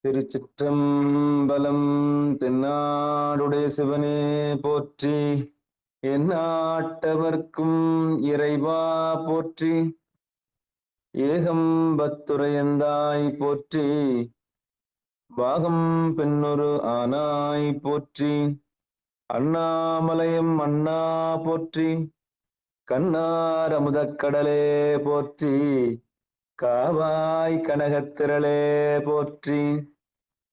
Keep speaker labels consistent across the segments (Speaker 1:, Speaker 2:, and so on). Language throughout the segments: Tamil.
Speaker 1: திருச்சிற்றம்பலம். தென்னாடுடைய சிவனே போற்றி, எந்நாட்டவர்க்கும் இறைவா போற்றி, ஏகம்பத்துரையந்தாய் போற்றி, பாகம் பெண்ணொரு ஆனாய் போற்றி, அண்ணாமலையம் அண்ணா போற்றி, கண்ணார் அமுதக்கடலே போற்றி, காவாய் கனகத்திரளே போற்றி,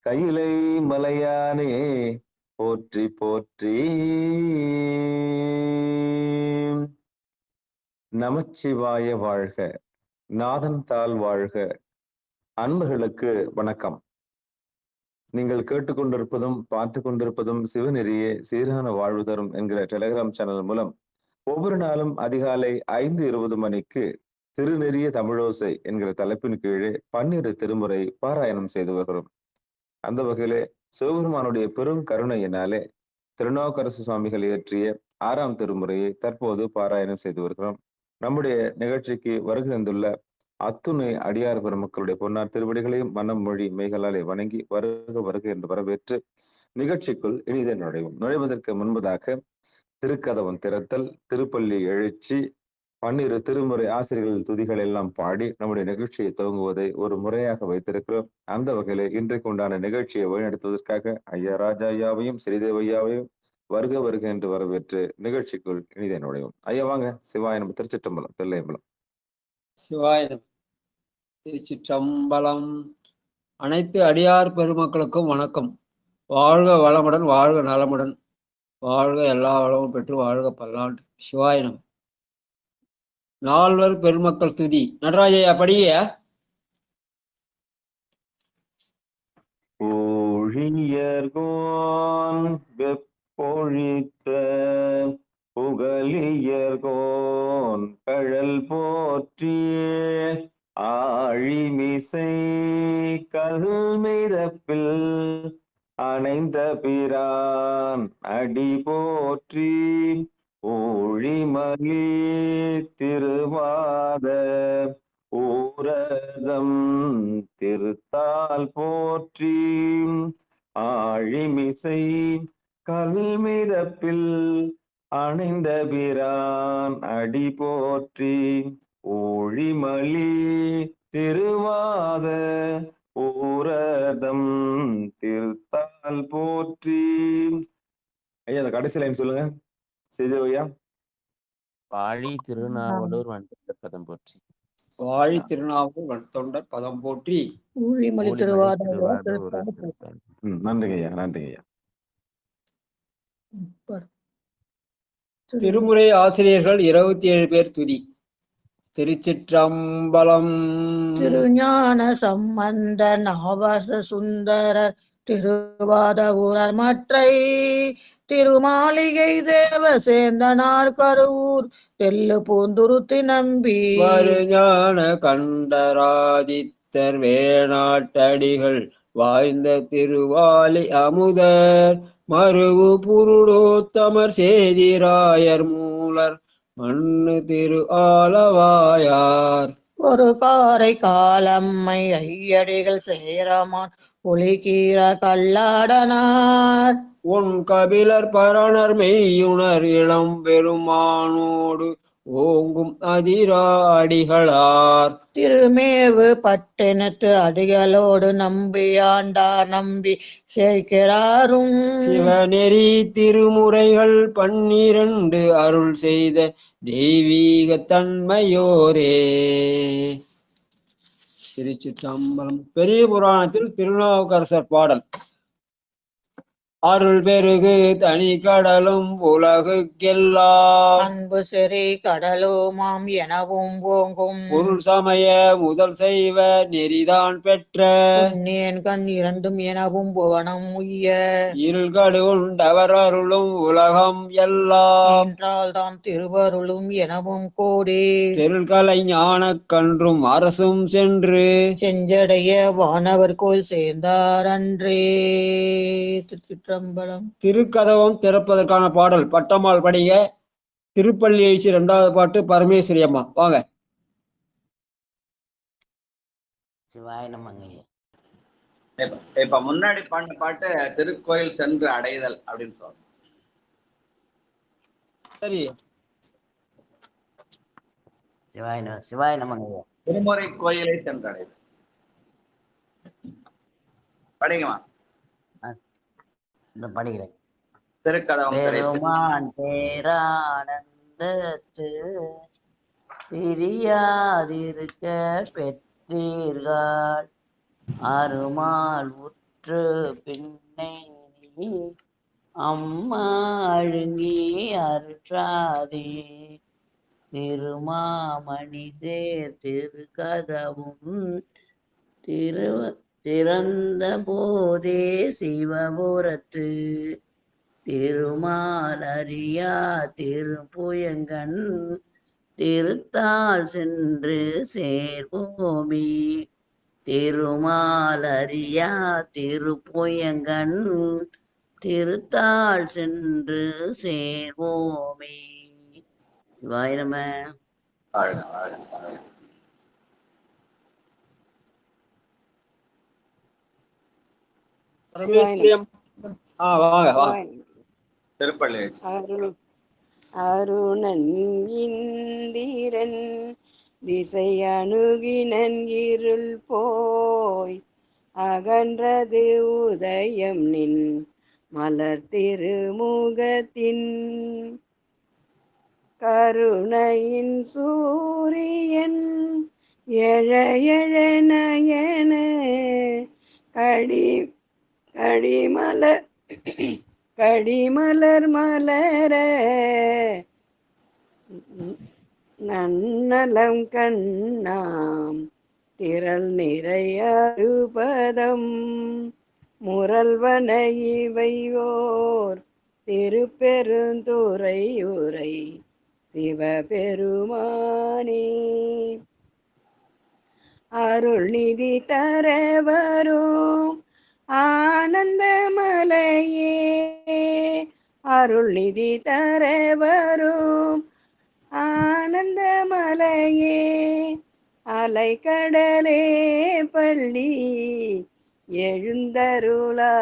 Speaker 1: கையிலை மலையானே போற்றி போற்றி. நமச்சிவாய வாழ்க, நாதன் தாள் வாழ்க. அன்பர்களுக்கு வணக்கம். நீங்கள் கேட்டுக்கொண்டிருப்பதும் பார்த்து கொண்டிருப்பதும் சிவநெறியே சீரான வாழ்வு தரும் என்கிற டெலிகிராம் சேனல் மூலம் ஒவ்வொரு நாளும் அதிகாலை 5:20 மணிக்கு திருநெறிய தமிழோசை என்கிற தலைப்பின் கீழே 12 திருமுறை பாராயணம் செய்து வருகிறோம். அந்த வகையிலே சிவபெருமானுடைய பெரும் கருணையினாலே திருநாவுக்கரசு சுவாமிகள் இயற்றிய 6ஆம் திருமுறையை தற்போது பாராயணம் செய்து வருகிறோம். நம்முடைய நிகழ்ச்சிக்கு வருகை தந்துள்ள அத்துணை அடியார் பெருமக்களுடைய பொன்னார் திருவடிகளையும் மனம் மொழி மெய்களாலே வணங்கி வருக வருக என்று வரவேற்று நிகழ்ச்சிக்குள் இனிதே நுழைவதற்கு முன்பதாக திருக்கதவன் திறத்தல், திருப்பள்ளி எழுச்சி, 12 திருமுறை ஆசிரியர்கள் துதிகள் எல்லாம் பாடி நம்முடைய நிகழ்ச்சியை துவங்குவதை ஒரு முறையாக வைத்திருக்கிறோம். அந்த வகையில இன்றைக்கு உண்டான நிகழ்ச்சியை வழிநடத்துவதற்காக ஐயா ராஜா ஐயாவையும் ஸ்ரீதேவ ஐயாவையும் வருக வருக என்று வரவேற்று நிகழ்ச்சிக்குள் இனிதே நுழைவோம். ஐயா வாங்க. சிவாயனம். திருச்சிற்றம்பலம். தில்லையம்பலம்.
Speaker 2: சிவாயனம். திருச்சிற்றம்பலம். அனைத்து அடியார் பெருமக்களுக்கும் வணக்கம். வாழ்க வளமுடன், வாழ்க நலமுடன், வாழ்க எல்லா வளமும் பெற்று வாழ்க பல்லாண்டு. சிவாயனம். நால்வர் பெருமக்கள் துதி. நடராஜையா படிய.
Speaker 1: ஊழியர்கோன் வெப்பொழித்த புகழியர்கோன் கழல் போற்றியே, ஆழிமிசை கல்மிதப்பில் அணைந்த பிரான் அடி போற்றி, ஊழிமலி திருவாத ஊரதம் திருத்தால் போற்றி, ஆழிமிசை கல்மிதப்பில் அணைந்த பிரான் அடி போற்றி, ஊழிமலி திருவாத ஊரதம் திருத்தால் போற்றி. ஐயா அந்த கடைசி லைன் சொல்லுங்க செய்தியா.
Speaker 3: வாழி திருநாவலூர் வண்டொண்டர் பதம் போற்றி.
Speaker 2: வாழி திருநாவலூர் வண்டொண்டர் பதம் போற்றி.
Speaker 4: ஊழிமொழி திருவாத.
Speaker 1: நன்றிங்க ஐயா, நன்றிங்க ஐயா.
Speaker 2: திருமுறை ஆசிரியர்கள் 27 பேர் துதி. திருச்சிற்றம்பலம்.
Speaker 4: திருஞான சம்பந்த நவச சுந்தரர் திருவாத ஊரர் மற்றை திருமாளிகை தேவ சேந்தனார் கரூர் தெல்லு பூந்துருத்தி நம்பி
Speaker 2: வருஞான கண்டராதித்தர் வேணாட்டடிகள் வாய்ந்த திருவாலி அமுதர் மருவு புருடோத்தமர் சேதிராயர் மூலர் மண்ணு திரு ஆலவாயார்
Speaker 4: ஒரு காரை காலம்மை ஐயடிகள் சேரமான் ஒளிகீர கல்லாடனார்
Speaker 2: உன் கபிலர் பரணர் மெய்யுணர் இளம் பெருமானோடு ஓங்கும் அதிராடிகளார்
Speaker 4: திருமேவு பட்டெனத்து அடிகளோடு நம்பியாண்டார் நம்பி சேர்க்கிறாரும்
Speaker 2: சிவநெறி திருமுறைகள் 12 அருள் செய்த தெய்வீக தன்மையோரே. திருச்சிற்றம்பலம். பெரிய புராணத்தில் திருநாவுக்கரசர் பாடல். அருள் பெருகு தனி கடலும் உலகுக்கெல்லாம்
Speaker 4: அன்பு செறி கடலுமாம் எனவும் ஓங்கும்
Speaker 2: பொருள் சமய முதல் செய்வ நெறிதான் பெற்ற
Speaker 4: புண்ணியன் கண் இரண்டும் எனவும் புவனம் உய்ய
Speaker 2: இருள்கடு உண்டவர் அருளும் உலகம் எல்லாம்
Speaker 4: என்றால் தாம் திருவருளும் எனவும் கோடி
Speaker 2: தெருள்கலை ஞான கன்றும் அரசும் சென்று
Speaker 4: செஞ்சடைய வானவர் கோயில் சேர்ந்தார் அன்றே. திருச்சிற்றம்பலம்.
Speaker 2: திருக்கதவம் திறப்பதற்கான பாடல். பட்டம்மாள் படிக. திருப்பள்ளி எழுச்சி 2வது பாட்டு. பரமேஸ்வரி அம்மா வாங்க.
Speaker 3: சிவாய நமங்க.
Speaker 5: இப்ப முன்னாடி பாடின பாட்டு திருக்கோயில் சென்று அடைதல் அப்படின்னு சொல்றோம்.
Speaker 2: சரி,
Speaker 6: சிவாய நமங்க.
Speaker 5: திருமுறை கோயிலை சென்று அடைதல் படிக்குமா?
Speaker 6: இந்த படிக்கிறேன்.
Speaker 5: திருக்கதவம்
Speaker 6: பெருமான் பேரானந்தத்து பிரியாதிருக்க பெற்றீர்கள் அருமால் உற்று பின்னை அம்மா அழுங்கி அருற்றாதே திருமாமணி சேர் திருக்கதவும் திறந்த போதே சிவபுரத்து திருமாலரியா திருப்புயங்கன் திருத்தாள் சென்று சேர்வோமி திருமாலரியா திருப்புயங்கன் திருத்தாள் சென்று சேர்வோமே. சிவாய நம.
Speaker 5: திருப்பள்ளி
Speaker 7: அருணன் இந்திரன் திசை அணுகினன் இருள் போய் அகன்றது உதயம் நின் மலர் திருமுகத்தின் கருணையின் சூரியன் எழ எழ நயன கடிமலர் மலர நன்னலம் கண்ணாம் திரள் நிறையருபதம் முரல்வன இவையோர் திருப்பெருந்துறை உரை சிவபெருமானே அருள் நிதி தர வரும் ஆனந்த மலையே அருள் நிதி தர வரும் ஆனந்த மலையே அலைக்கடலே பள்ளி எழுந்தருளாயே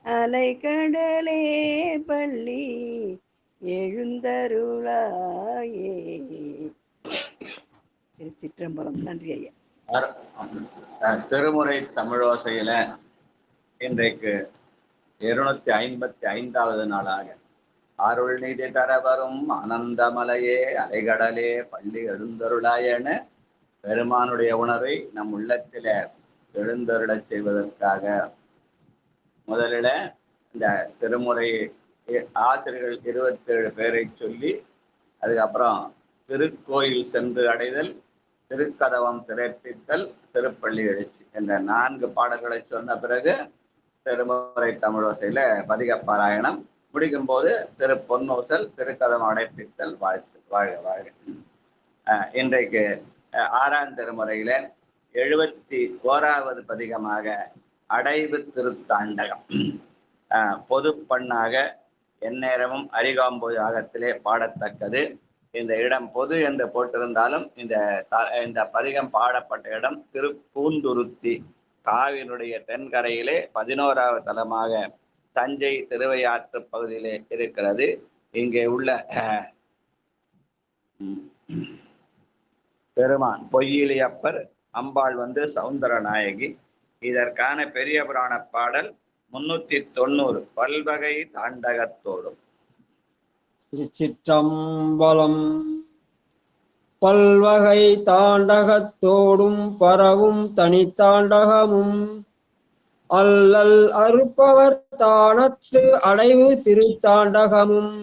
Speaker 7: அலைக்கடலே பள்ளி எழுந்தருளாயே. திருச்சிற்றம்பலம். நன்றி ஐயா.
Speaker 5: திருமுறை தமிழோசையில இன்றைக்கு 255வது நாளாக அருள் நிதி தரவரும் ஆனந்தமலையே அலைகடலே பள்ளி எழுந்தருளாயன பெருமானுடைய உணர்வை நம் உள்ளத்தில எழுந்தருளச் செய்வதற்காக முதலில் இந்த திருமுறை ஆசிரியர்கள் 27 பேரை சொல்லி அதுக்கப்புறம் திருக்கோயில் சென்று அடைதல், திருக்கதவம் திறப்பித்தல், திருப்பள்ளி எழுச்சி என்ற 4 பாடல்களை சொன்ன பிறகு திருமுறை தமிழோசையில பதிக பாராயணம் முடிக்கும் போது திரு பொன்னோசல், திருக்கதவம் அடைப்பித்தல், வாழ்த்து வாழ்க வாழ்க. இன்றைக்கு 6ஆம் திருமுறையில 71வது பதிகமாக அடைவு திருத்தாண்டகம் பொது பண்ணாக எந்நேரமும் அரிகாம்போது ஆகத்திலே பாடத்தக்கது. இந்த இடம் பொது என்று போட்டிருந்தாலும் இந்த பதிகம் பாடப்பட்ட இடம் திருப்பூந்துருத்தி காவினுடைய தென்கரையிலே 11வது தலமாக தஞ்சை திருவையாற்று பகுதியிலே இருக்கிறது. இங்கே உள்ள பெருமான் பொய்யிலியப்பர், அம்பாள் சௌந்தர நாயகி. இதற்கான பெரிய புராண பாடல் 390 பல்வகை தாண்டகத்தோடும்.
Speaker 2: திருச்சிற்றம்பலம். பல்வகை தாண்டகத்தோடும் பரவும் தனித்தாண்டகமும் அல்லல் அறுப்பவர் தானத்து அடைவு திருத்தாண்டகமும்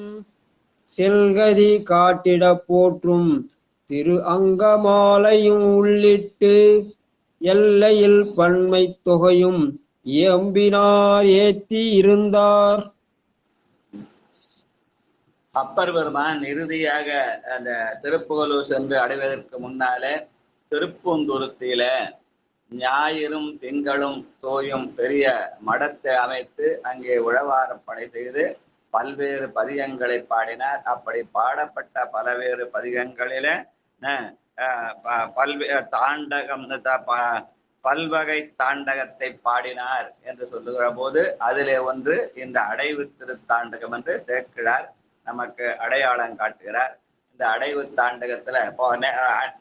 Speaker 2: செல்கதி காட்டிட போற்றும் திரு அங்கமாலையும் உள்ளிட்டு எல்லையில் பன்மை தொகையும் எம்பினார் ஏத்தி இருந்தார்.
Speaker 5: அப்பர் பெருமான் இறுதியாக அந்த திருப்புகலூர் சென்று அடைவதற்கு முன்னாலே திருப்பூந்துருத்தியில ஞாயிறும் திங்களும் தோயும் பெரிய மடத்தை அமைத்து அங்கே உழவாரப்படை செய்து பல்வேறு பதிகங்களை பாடினார். அப்படி பாடப்பட்ட பலவேறு பதிகங்களில பல்வேறு தாண்டகம் பல்வகை தாண்டகத்தை பாடினார் என்று சொல்லுகிற போது அதிலே ஒன்று இந்த அடைவு திருத்தாண்டகம் என்று சேர்க்கிறார், நமக்கு அடையாளம் காட்டுகிறார். இந்த அடைவு தாண்டகத்துல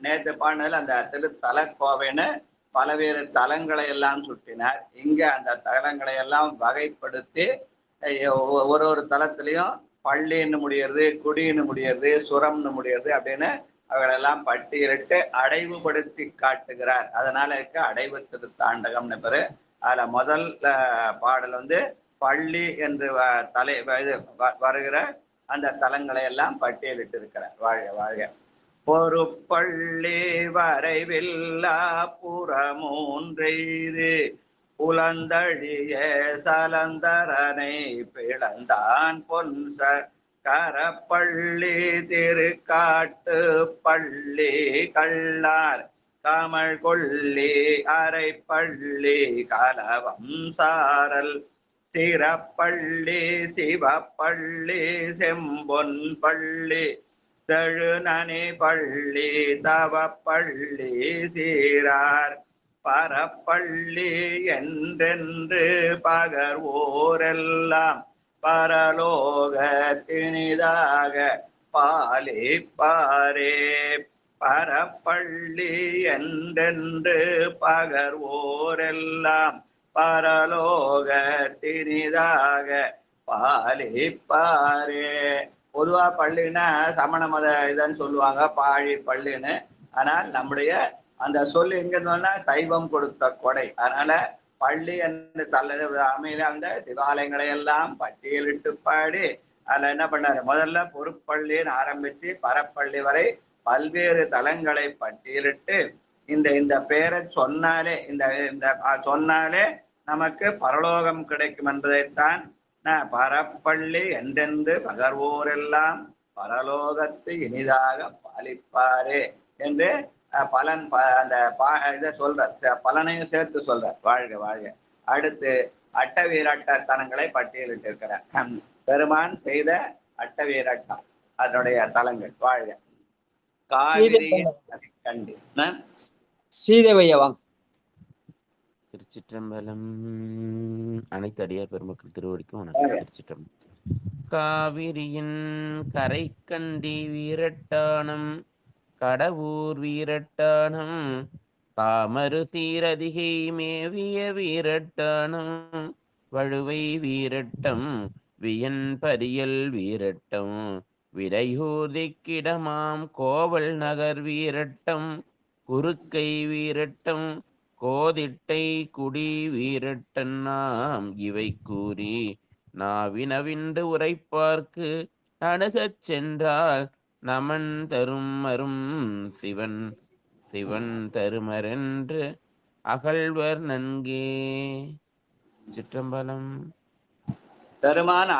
Speaker 5: நேற்று பாடினதுல அந்த திருத்தலக்கோவைன்னு பலவேறு தலங்களை எல்லாம் சுட்டினார். இங்க அந்த தலங்களை எல்லாம் வகைப்படுத்தி ஒரு ஒரு தலத்திலையும் பள்ளின்னு முடியறது, குடின்னு முடியறது, சுரம்னு முடியறது அப்படின்னு அவர்களெல்லாம் பட்டியலிட்டு அடைவுபடுத்தி காட்டுகிறார். அதனால இருக்க அடைவு திருத்தாண்டகம்னு பேரு. அதுல முதல் பாடல் பள்ளி என்று இது வருகிற அந்த தலங்களை எல்லாம் பட்டியலிட்டு இருக்கிறார். வாழ்க வாழ்க. பொறுப்பள்ளி வரைவில்லா புறமூன்றெய்து புலந்தழிய சலந்தரனை பிளந்தான் பொன்ச கரப்பள்ளி திருக்காட்டு பள்ளி கள்ளார் கமல் கொள்ளி அரை பள்ளி கலவம் சாரல் சிறப்பள்ளி சிவப்பள்ளி செம்பொன் பள்ளி செழுநனி பள்ளி தவப்பள்ளி சீரார் பரப்பள்ளி என்றென்று பகர்வோரெல்லாம் பரலோக தினிதாக பாலிப்பாரே. பரப்பள்ளி என்றென்று பகர்வோரெல்லாம் பரலோக தினிதாக பாலிப்பாரே. பொதுவா பள்ளின்னா சமண மத இதன்னு சொல்லுவாங்க, பாழி பள்ளின்னு. ஆனால் நம்முடைய அந்த சொல்லு எங்க இருந்தோம்னா சைவம் கொடுத்த கொடை. அதனால பள்ளி என்று அமையில சிவாலயங்களை எல்லாம் பட்டியலிட்டு பாடி அதுல என்ன பண்ணாரு, முதல்ல பொறுப்பள்ளின்னு ஆரம்பிச்சு பரப்பள்ளி வரை பல்வேறு தலங்களை பட்டியலிட்டு இந்த பேரை சொன்னாலே சொன்னாலே நமக்கு பரலோகம் கிடைக்கும் என்பதைத்தான் பரப்பள்ளி என்றென்று பகர்வோரெல்லாம் பரலோகத்து இனிதாக பாலிப்பாரே என்று பலன் அந்த இதை சொல்ற பலனையும் சேர்த்து சொல்ற. வாழ்க வாழ்க. அடுத்து அட்டவீரட்டத்தனங்களை பட்டியலிட்டு இருக்கிறார். பெருமான் செய்த அட்டவீரட்டம் அதனுடைய தலங்கள். வாழ்க. காவிரியின் கண்டி
Speaker 2: சீதேவையா வாங்க.
Speaker 3: திருச்சிற்றம்பலம். அனைத்து அடியார் பெருமக்கள் திருவடிக்கும் வணக்கம். திருச்சிற்றம்பலம். காவிரியின் கரை கண்டி வீரட்டானம் கடவுர் வீரட்டானம் காமரு சீரதிகை மேவிய வீரட்டானம் வழுவை வீரட்டம் வியன் பரியல் வீரட்டம் விடையூதிக்கிடமாம் கோவல் நகர் வீரட்டம் குறுக்கை வீரட்டம் கோதிட்டை குடி வீரட்டன் நாம் இவை கூறி நாவினவிண்டு உரைப்பார்க்கு அணுகச் சென்றால் நமன் தரும் மரும் சிவன் சிவன் தருமரென்று அகழ்வர் நன்கே. சிற்றம்பலம்.
Speaker 5: பெருமான்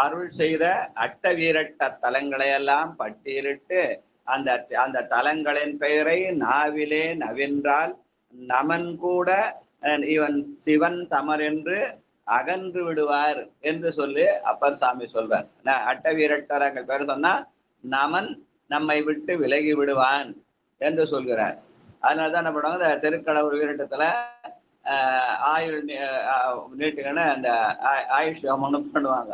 Speaker 5: அருள் செய்த அட்ட வீரட்ட தலங்களை எல்லாம் பட்டியலிட்டு அந்த தலங்களின் பெயரை நாவிலே நவின்றால் நமன் கூட இவன் சிவன் தமர் என்று அகன்று விடுவார் என்று சொல்லி அப்பர் சாமி சொல்றார். அட்ட வீரட்டரங்கள் பேர் சொன்னா நமன் நம்மை விட்டு விலகி விடுவான் என்று சொல்கிறார். அதனாலதான் என்ன பண்ணுவாங்க, திருக்கடவுர் வீரட்டத்துல ஆயுள் நீட்டுக்கன்னு அந்த ஆயுஷ் ஹோமம்னு பண்ணுவாங்க.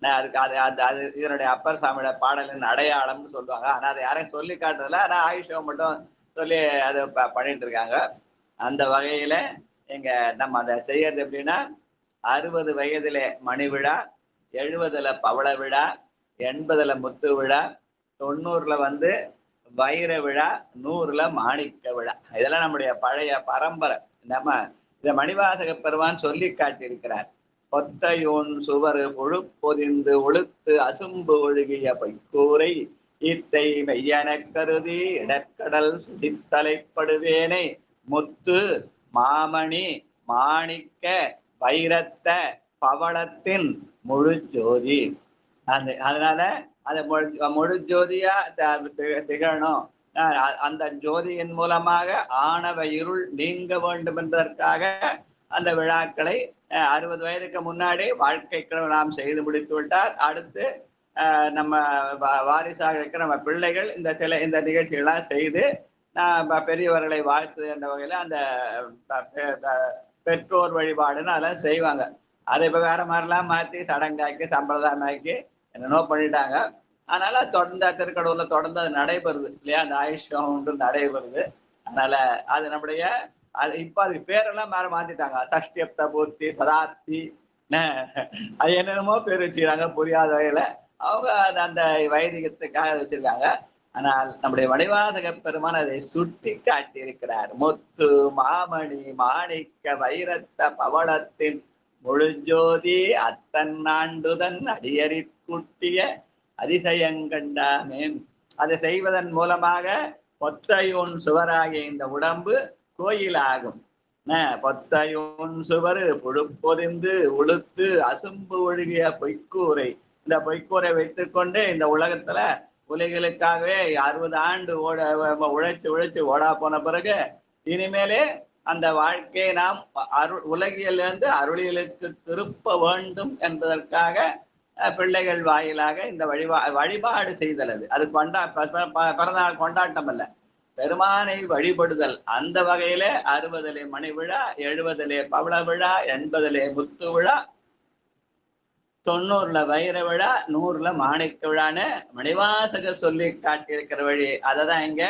Speaker 5: அதுக்கு அது இதனுடைய அப்பர் சாமியோட பாடலின் அடையாளம்னு சொல்லுவாங்க. ஆனா அதை யாரையும் சொல்லி காட்டுறதுல, ஆனா ஆயுஷ் ஹோமம் மட்டும் சொல்லி அதை பண்ணிட்டு இருக்காங்க. அந்த வகையில இங்க நம்ம அதை செய்யறது எப்படின்னா, 60 வயதிலே மணி விழா, 70ல பவள விழா, 80ல முத்து விழா, 90ல வைர விழா, 100ல மாணிக்க விழா. இதெல்லாம் நம்முடைய பழைய பரம்பரை. நம்ம இதை மணிவாசக பெருமான் சொல்லி காட்டியிருக்கிறார். பொத்தையோன் சுவரு பொழு பொதிந்து ஒழுத்து அசும்பு ஒழுகிய பொய்க்கூரை இத்தை மெய்யன கருதி இடக்கடல் சுடித்தலைப்படுவேனை முத்து மாமணி மாணிக்க வைரத்த பவளத்தின் முழு ஜோதி. அதனால அந்த முழு ஜோதியா திகழணும். அந்த ஜோதியின் மூலமாக ஆணவ இருள் நீங்க வேண்டும் என்பதற்காக அந்த விழாக்களை 60 வயதுக்கு முன்னாடி வாழ்க்கைக்கு நாம் செய்து முடித்து விட்டார். அடுத்து நம்ம வாரிசாக இருக்கிற நம்ம பிள்ளைகள் இந்த நிகழ்ச்சிகளாம் செய்து நான் பெரியவர்களை வாழ்த்து என்ற வகையில அந்த பெற்றோர் வழிபாடுன்னு அதெல்லாம் செய்வாங்க. அதை இப்ப வேற மாதிரிலாம் மாத்தி சடங்காக்கி சம்பிரதாயமாக்கி என்னென்னோ பண்ணிட்டாங்க. அதனால தொடர்ந்து திருக்கடவுர்ல தொடர்ந்து அது நடைபெறுது இல்லையா? அந்த ஆயுஷ்யம் ஒன்று நடைபெறுது. அதனால அது நம்முடைய அது இப்ப அதுக்கு பேரெல்லாம் வேற மாத்திட்டாங்க. சஷ்டியப்த பூர்த்தி, சதாப்தி, அது என்னென்னமோ பேர் வச்சுக்கிறாங்க புரியாத வகையில. அவங்க அந்த வைதிகத்துக்காக வச்சிருக்காங்க. ஆனால் நம்முடைய மணிவாசக பெருமான் அதை சுட்டி காட்டி இருக்கிறார். முத்து மாமணி மாணிக்க வைரத்த பவளத்தின் முழுஞ்சோதி அத்தன் ஆண்டுதன் அடியறிக்குட்டிய அதிசயங்கண்டாமேன். அதை செய்வதன் மூலமாக பொத்தையோன் சுவராகிய இந்த உடம்பு கோயிலாகும். பொத்தையோன் சுவர் புழுப்பொதிந்து உளுத்து அசும்பு ஒழுகிய பொய்க்கூரை, இந்த பொய்க்கூரை வைத்துக்கொண்டு இந்த உலகத்துல உலகளுக்காகவே 60 ஆண்டு உழைச்சு ஓடா போன பிறகு இனிமேலே அந்த வாழ்க்கையை நாம் உலகிலிருந்து அருளியலுக்கு திருப்ப வேண்டும் என்பதற்காக பிள்ளைகள் வாயிலாக இந்த வழிபாடு செய்தல். அது பிறந்தநாள் கொண்டாட்டம் அல்ல, பெருமானை வழிபடுதல். அந்த வகையில 60 மணி விழா, 70 பவள விழா, 80 முத்து விழா, 90 வைர விழா, 100 மாணிக்க விழான்னு மணிவாசக சொல்லி காட்டியிருக்கிற வழி. அததான் இங்க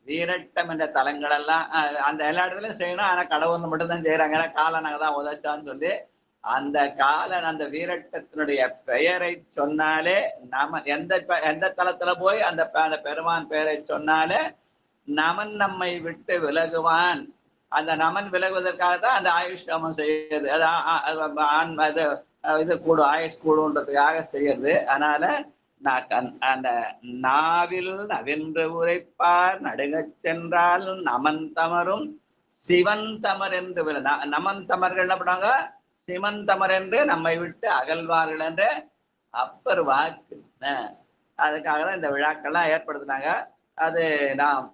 Speaker 5: வீரட்டம் என்ற தலங்கள் எல்லாம் அந்த எல்லா இடத்துலயும் செய்யணும். ஆனா கடவுள் மட்டும்தான் செய்யறாங்க. ஏன்னா காலனாக தான் உதச்சான்னு சொல்லி அந்த காலன் அந்த வீரட்டத்தினுடைய பெயரை சொன்னாலே நாம எந்த தலத்துல போய் அந்த பெருமான் பெயரை சொன்னாலே நமன் நம்மை விட்டு விலகுவான். அந்த நமன் விலகுவதற்காக தான் அந்த ஆயுஷ்காமம் செய்யுது. அது இது கூடும், ஆயுஷ் கூடுன்றதுக்காக செய்யறது. அதனால அந்த நாவில் நவென்று உரைப்பார் நடுங்கச் சென்றால் நமன் தமரும் சிவன் தமர் என்று நமன் தமர்கள் என்ன பண்ணாங்க? சிவன் தமர் என்று நம்மை விட்டு அகழ்வார்கள் என்று அப்பர் வாக்கு. அதுக்காக தான் இந்த விழாக்கள்லாம் ஏற்படுத்தினாங்க. அது நாம்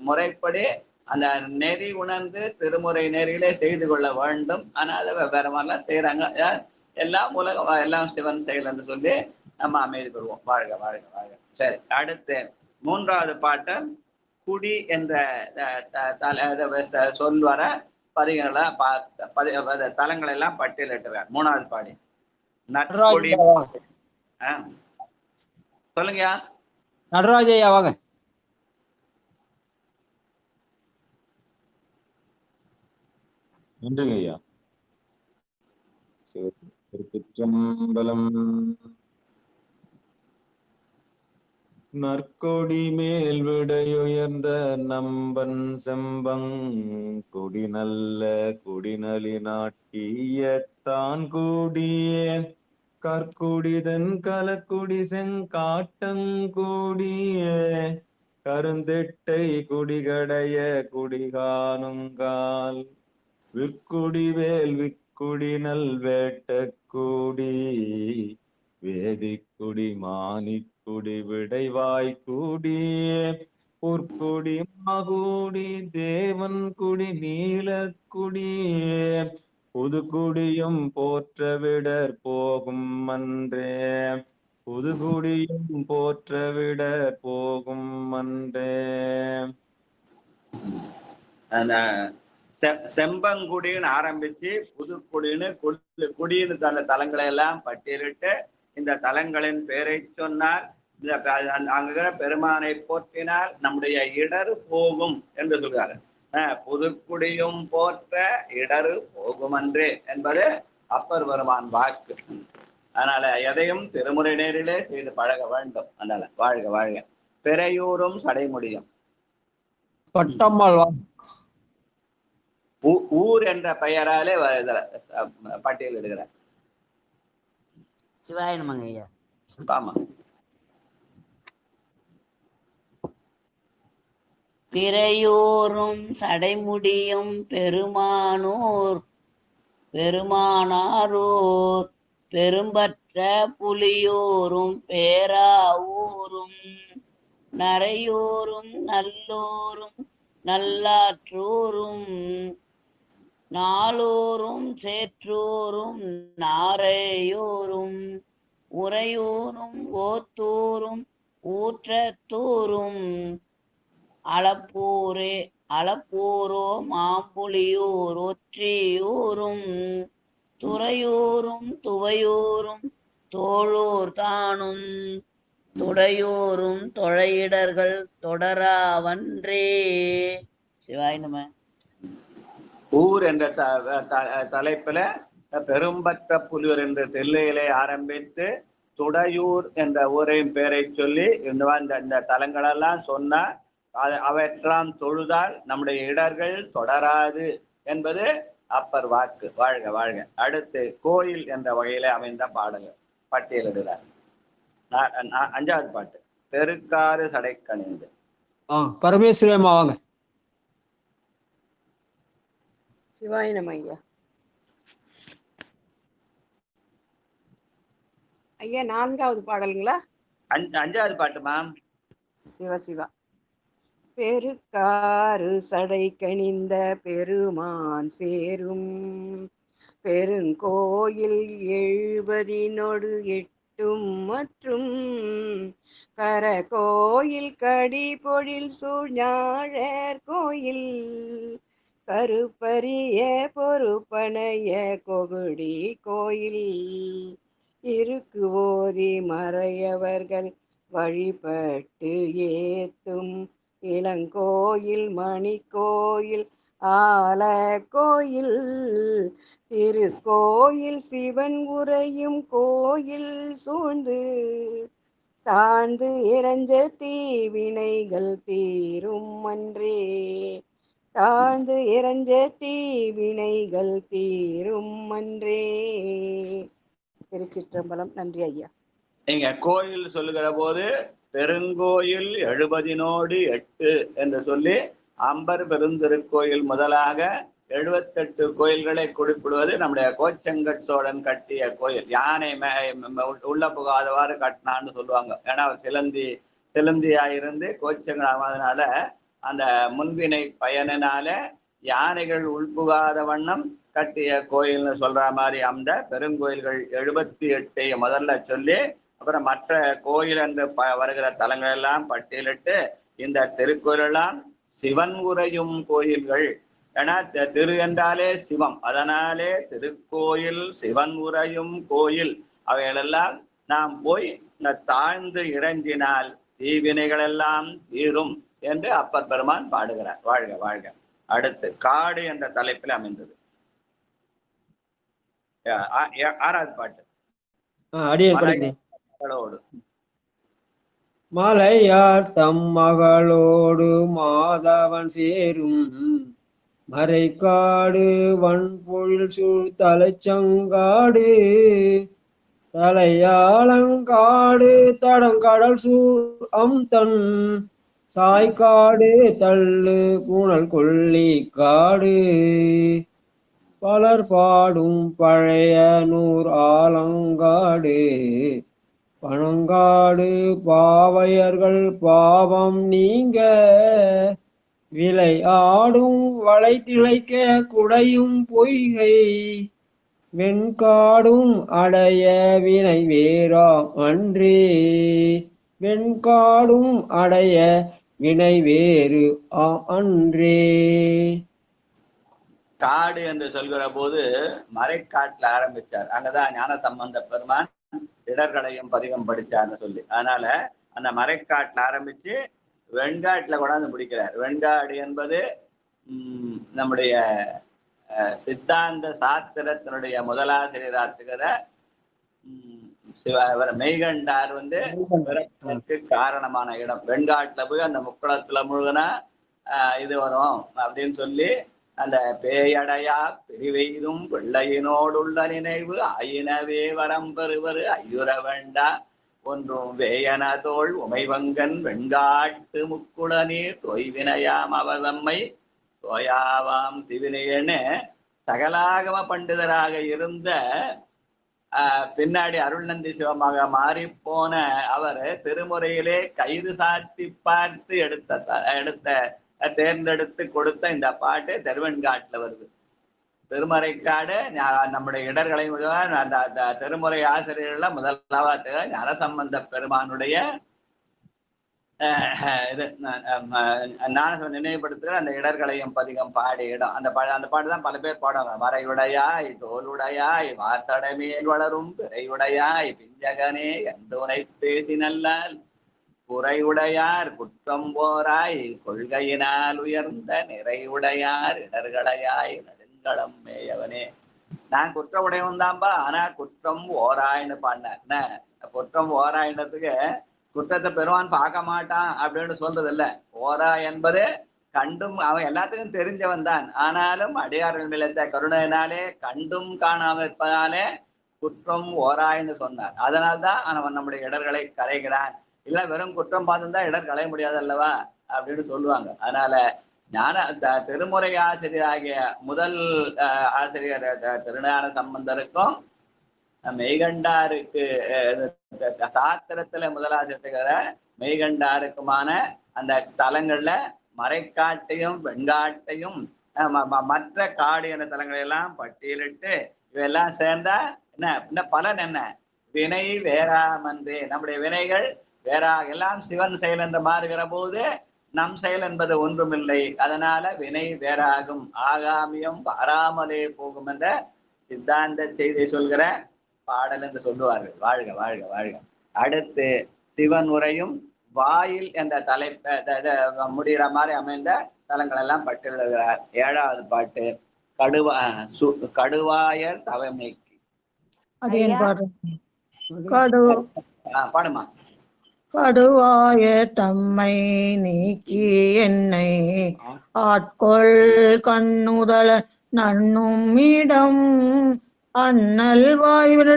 Speaker 5: முறைப்படி அந்த நெறி உணர்ந்து திருமுறை நெறியிலே செய்து கொள்ள வேண்டும். ஆனால் வெவ்வேறு மாதிரிலாம் செய்யறாங்க. எல்லாம் உலகம் எல்லாம் சிவன் செயல் என்று சொல்லி நம்ம அமைதி பெறுவோம். வாழ்க வாழ்க வாழ்க. சரி, அடுத்து 3வது பாட்டு குடி என்ற சொல் வர பதிகளை தலங்களை எல்லாம் பட்டியலிட்டுறார். 3வது பாடி நற்கொடி. சொல்லுங்கயா
Speaker 2: நடராஜையா வாங்க.
Speaker 1: நன்றிங்க ஐயா. திருச்சிற்றம்பலம். நற்கொடி மேல் விடையுயர்ந்த நம்பன் செம்பங் கொடி நல்ல கொடிநலி நாட்டிய தான் கூடிய கற்குடிதன் கலக்குடி செங்காட்டங்கூடிய கருந்திட்டை குடிகடைய குடிகானுங்கால் விற்குடி வேல் விக்குடி நல் வேட்டக்கூடி வேதிக்குடி மானிக்குடி விடைவாய்க்குடி பொற்குடி மாகுடி தேவன் குடி நீலக்குடி புதுக்குடியும் போற்றவிடர் போகும் அன்றே புதுக்குடியும் போற்றவிடர் போகும் அன்றே.
Speaker 5: செம்பங்குடின்னு ஆரம்பிச்சு புதுக்குடின்னு குடின்னு அந்த தலங்களை எல்லாம் பட்டியலிட்டு இந்த தலங்களின் பெயரை சொன்னால் அங்க பெருமானை போற்றினால் நம்முடைய இடர் போகும் என்று சொல்றாரு. புதுக்குடியும் போற்ற இடர் போகும் அன்றே என்பது அப்பர் பெருமான் வாக்கு. அதனால எதையும் திருமுறை நேரிலே செய்து பழக வேண்டும். அதனால வாழ்க வாழ்க. பெரையூரும் சடைமுடியும்.
Speaker 2: பட்டம்மாள்
Speaker 5: ஊர் என்ற பெயராலே பட்டியல் எடுக்கிறார்.
Speaker 6: சிவாய நமங்க ஐயா.
Speaker 5: ஆமா.
Speaker 6: பிறையூரும் சடைமுடியும் பெருமானாரூர் பெரும்பற்ற புலியூரும் பேராவூரும் நரையூரும் நல்லூரும் நல்லாற்றூரும் நாளூரும் சேற்றூரும் நாரையூரும் உறையூரும் ஓத்தூரும் ஊற்றத்தூரும் அளப்பூரோ மாம்புலியூர் ஒற்றியூரும் துறையூரும் துவையூரும் தோழூர் தானும் துடையூரும் தொழையிடர்கள் தொடராவன்றே. சிவாய் நம.
Speaker 5: ஊர் என்ற தலைப்புல பெரும்பற்ற புலியூர் என்ற தில்லையிலே ஆரம்பித்து துடையூர் என்ற ஊரையும் பெயரை சொல்லி இந்த தலங்களெல்லாம் சொன்னா அவற்றாம் தொழுதால் நம்முடைய இடர்கள் தொடராது என்பது அப்பர் வாக்கு. வாழ்க வாழ்க. அடுத்து கோயில் என்ற வகையில அமைந்த பாடல்கள் பட்டியலிடுகிறார். 5வது பாட்டு பெருக்காறு சடை கணிந்து.
Speaker 2: பரமேஸ்வரமா வாங்க.
Speaker 7: சிவாய நம ஐயா. ஐயா 4வது பாடலுங்களா?
Speaker 5: 5வது பாட்டு மேம்.
Speaker 7: சிவசிவா. பெருக்காறு சடை கணிந்த பெருமான் சேரும் பெருங்கோயில் 70 மற்றும் கரகோயில் கடிபொழில் சூழ்ஞாழற் கோயில் கருப்பரிய பொறுப்பனைய கொகுடி கோயில் இருக்கு ஓதி மறையவர்கள் வழிபட்டு ஏத்தும் இளங்கோயில் மணிக்கோயில் ஆல கோயில் திருக்கோயில் சிவன் உறையும் கோயில் சூழ்ந்து தாழ்ந்து இறஞ்ச தீவினைகள் தீரும் அன்றே. தாழ்ந்து இறஞ்ச தீவினைகள் தீரும் அன்றே. திருச்சிற்றம்பலம். நன்றி ஐயா.
Speaker 5: நீங்க கோயில் சொல்லுகிற போது பெருங்கோயில் 70 என்று சொல்லி அம்பர் பெருந்திருக்கோயில் முதலாக 78 கோயில்களை குறிப்பிடுவது நம்முடைய கோச்செங்கட் சோழன் கட்டிய கோயில். யானை உள்ள புகாதவாறு கட்டினான்னு சொல்லுவாங்க. ஏன்னா சிலந்தியாயிருந்து கோச்செங்கனால அந்த முன்வினை பயனினால யானைகள் உள்புகாத வண்ணம் கட்டிய கோயில்னு சொல்ற மாதிரி அந்த பெருங்கோயில்கள் 78 முதல்ல சொல்லி அப்புறம் மற்ற கோயில் என்று வருகிற தலங்கள் எல்லாம் பட்டியலிட்டு இந்த திருக்கோயிலெல்லாம் சிவன் உறையும் கோயில்கள். ஏன்னா திரு என்றாலே சிவம், அதனாலே திருக்கோயில் சிவன் உறையும் கோயில். அவைகளெல்லாம் நாம் போய் தாழ்ந்து இறங்கினால் தீவினைகள் எல்லாம் தீரும் என்று அப்பர் பெருமான் பாடுகிறார். வாழ்க வாழ்க. அடுத்து காடு என்ற தலைப்பில் அமைந்தது 6வது பாட்டு மகளோடு.
Speaker 2: மலையார் தம் மகளோடு மாதவன் சேரும் மறைக்காடு வன்பொழில் சூழ் தலைச்சங்காடு தலையாளங்காடு தடங்கடல் சூழ் அம்தன் சாய்காடு தள்ளு பூனல் கொல்லி காடு பலர் பாடும் பழைய நூர் ஆலங்காடு பனங்காடு பாவையர்கள் பாவம் நீங்க விலை ஆடும் வளை திளைக்க குடையும் பொய்கை வெண்காடும் அடைய வினை வேறா அன்றே. வெண்காடும் அடைய வினை வேறு அன்றே.
Speaker 5: காடு என்று சொல்கிற போது மறைக்காட்டுல ஆரம்பிச்சார். அங்கதான் ஞான சம்பந்த பெருமான் இடர்களையும் பதிகம் படிச்சார்னு சொல்லி, அதனால அந்த மறைக்காட்டுல ஆரம்பிச்சு வெண்காட்டுல கொண்டாந்து முடிக்கிறார். வெண்காடு என்பது நம்முடைய சித்தாந்த சாஸ்திரத்தினுடைய முதலாசிரியராத்துகிற மெய்கண்டார் பிறப்பதற்கு காரணமான இடம் வெண்காட்டுல போய் அந்த முக்குளத்துல முழுகனா இது வரும் அப்படின்னு சொல்லி அந்த பேயடையா பிரிவெய்தும் பிள்ளையினோடுள்ள நினைவு ஆயினவே வரம் பெறுவர் ஐயுற வேண்டா ஒன்றும் வேயன தோள் உமைவங்கன் வெண்காட்டு முக்குளநீர் தொய்வினையாம் அவதம்மை தோயாவாம் திவினையன்னு சகலாகம பண்டிதராக இருந்த பின்னாடி அருள்நந்தி சிவமாக மாறி போன அவர் திருமுறையிலே கயிறு சாத்தி பார்த்து தேர்ந்தெடுத்து கொடுத்த இந்த பாட்டு திருவெண்காட்டுல வருது. திருமறைக்காடு நம்முடைய இடர்களை அந்த திருமுறை ஆசிரியர்கள முதலாவது ஞானசம்பந்த பெருமானுடைய இது ஞான நினைவுபடுத்துகிற அந்த இடர்களையும் பதிகம் பாடி இடம் அந்த பாட்டு தான் பல பேர் பாடுவாங்க. வரையுடையாய் தோலுடையாய் வார்த்தடமேல் வளரும் பிறையுடையாய் பிஞ்சகனே என்றுனை பேசி நல்லால் குறையுடையார் குற்றம் போராய் கொள்கையினால் உயர்ந்த நிறையுடையார் இடர்களையாய் நெடுங்களம் மேயவனே. நான் குற்ற உடையவன் தான்பா, ஆனா குற்றம் ஓராய்னு பாடினேன். குற்றம் ஓராயினத்துக்கு குற்றத்தை பெருமான் பார்க்க மாட்டான் அப்படின்னு சொல்றது இல்ல. ஓரா என்பது கண்டும் அவன் எல்லாத்துக்கும் தெரிஞ்சவன் தான். ஆனாலும் அடியார்கள் மேலத்த கருணையினாலே கண்டும் காணாமல் இருப்பதாலே குற்றம் ஓராய்னு சொன்னார். அதனால்தான் அவன் நம்முடைய இடர்களை களைகிறான். இல்ல வெறும் குற்றம் பார்த்துதான் இடர் களைய முடியாது அல்லவா அப்படின்னு சொல்லுவாங்க. அதனால ஞான திருமுறை ஆசிரியராகிய முதல் ஆசிரியர் திருஞான சம்பந்தருக்கும் மெய்கண்டாருக்கு சாத்திரத்துல முதலாசிரியர் மெய்கண்டாருக்குமான அந்த தலங்கள்ல மறைக்காட்டையும் வெண்காட்டையும் மற்ற காடு என்ற தலங்களை எல்லாம் பட்டியலிட்டு இவையெல்லாம் சேர்ந்தா என்ன பலன் என்ன? வினை வேறாமன்றே. நம்முடைய வினைகள் வேறா எல்லாம் சிவன் செயல் என்று மாறுகிற போது நம் செயல் என்பது ஒன்றுமில்லை. அதனால வினை வேறாகும், ஆகாமியம் வராமலே போகும் என்ற சித்தாந்த செய்தியை சொல்கிற பாடல் என்று சொல்லுவார்கள். வாழ்க வாழ்க வாழ்க. அடுத்து சிவன் உரையும் வாயில் என்ற தலைப்ப முடிகிற மாதிரி அமைந்த தலங்கள் எல்லாம் பட்டியலிடுகிறார். 7வது பாட்டு கடுவாயர் தவமைக்கு. பாடுமா.
Speaker 4: கடுவாய தம்மை நீக்கி என்னை ஆட்கொள் கண்ணுதல நன்னும் இடம் அண்ணல் வாயில்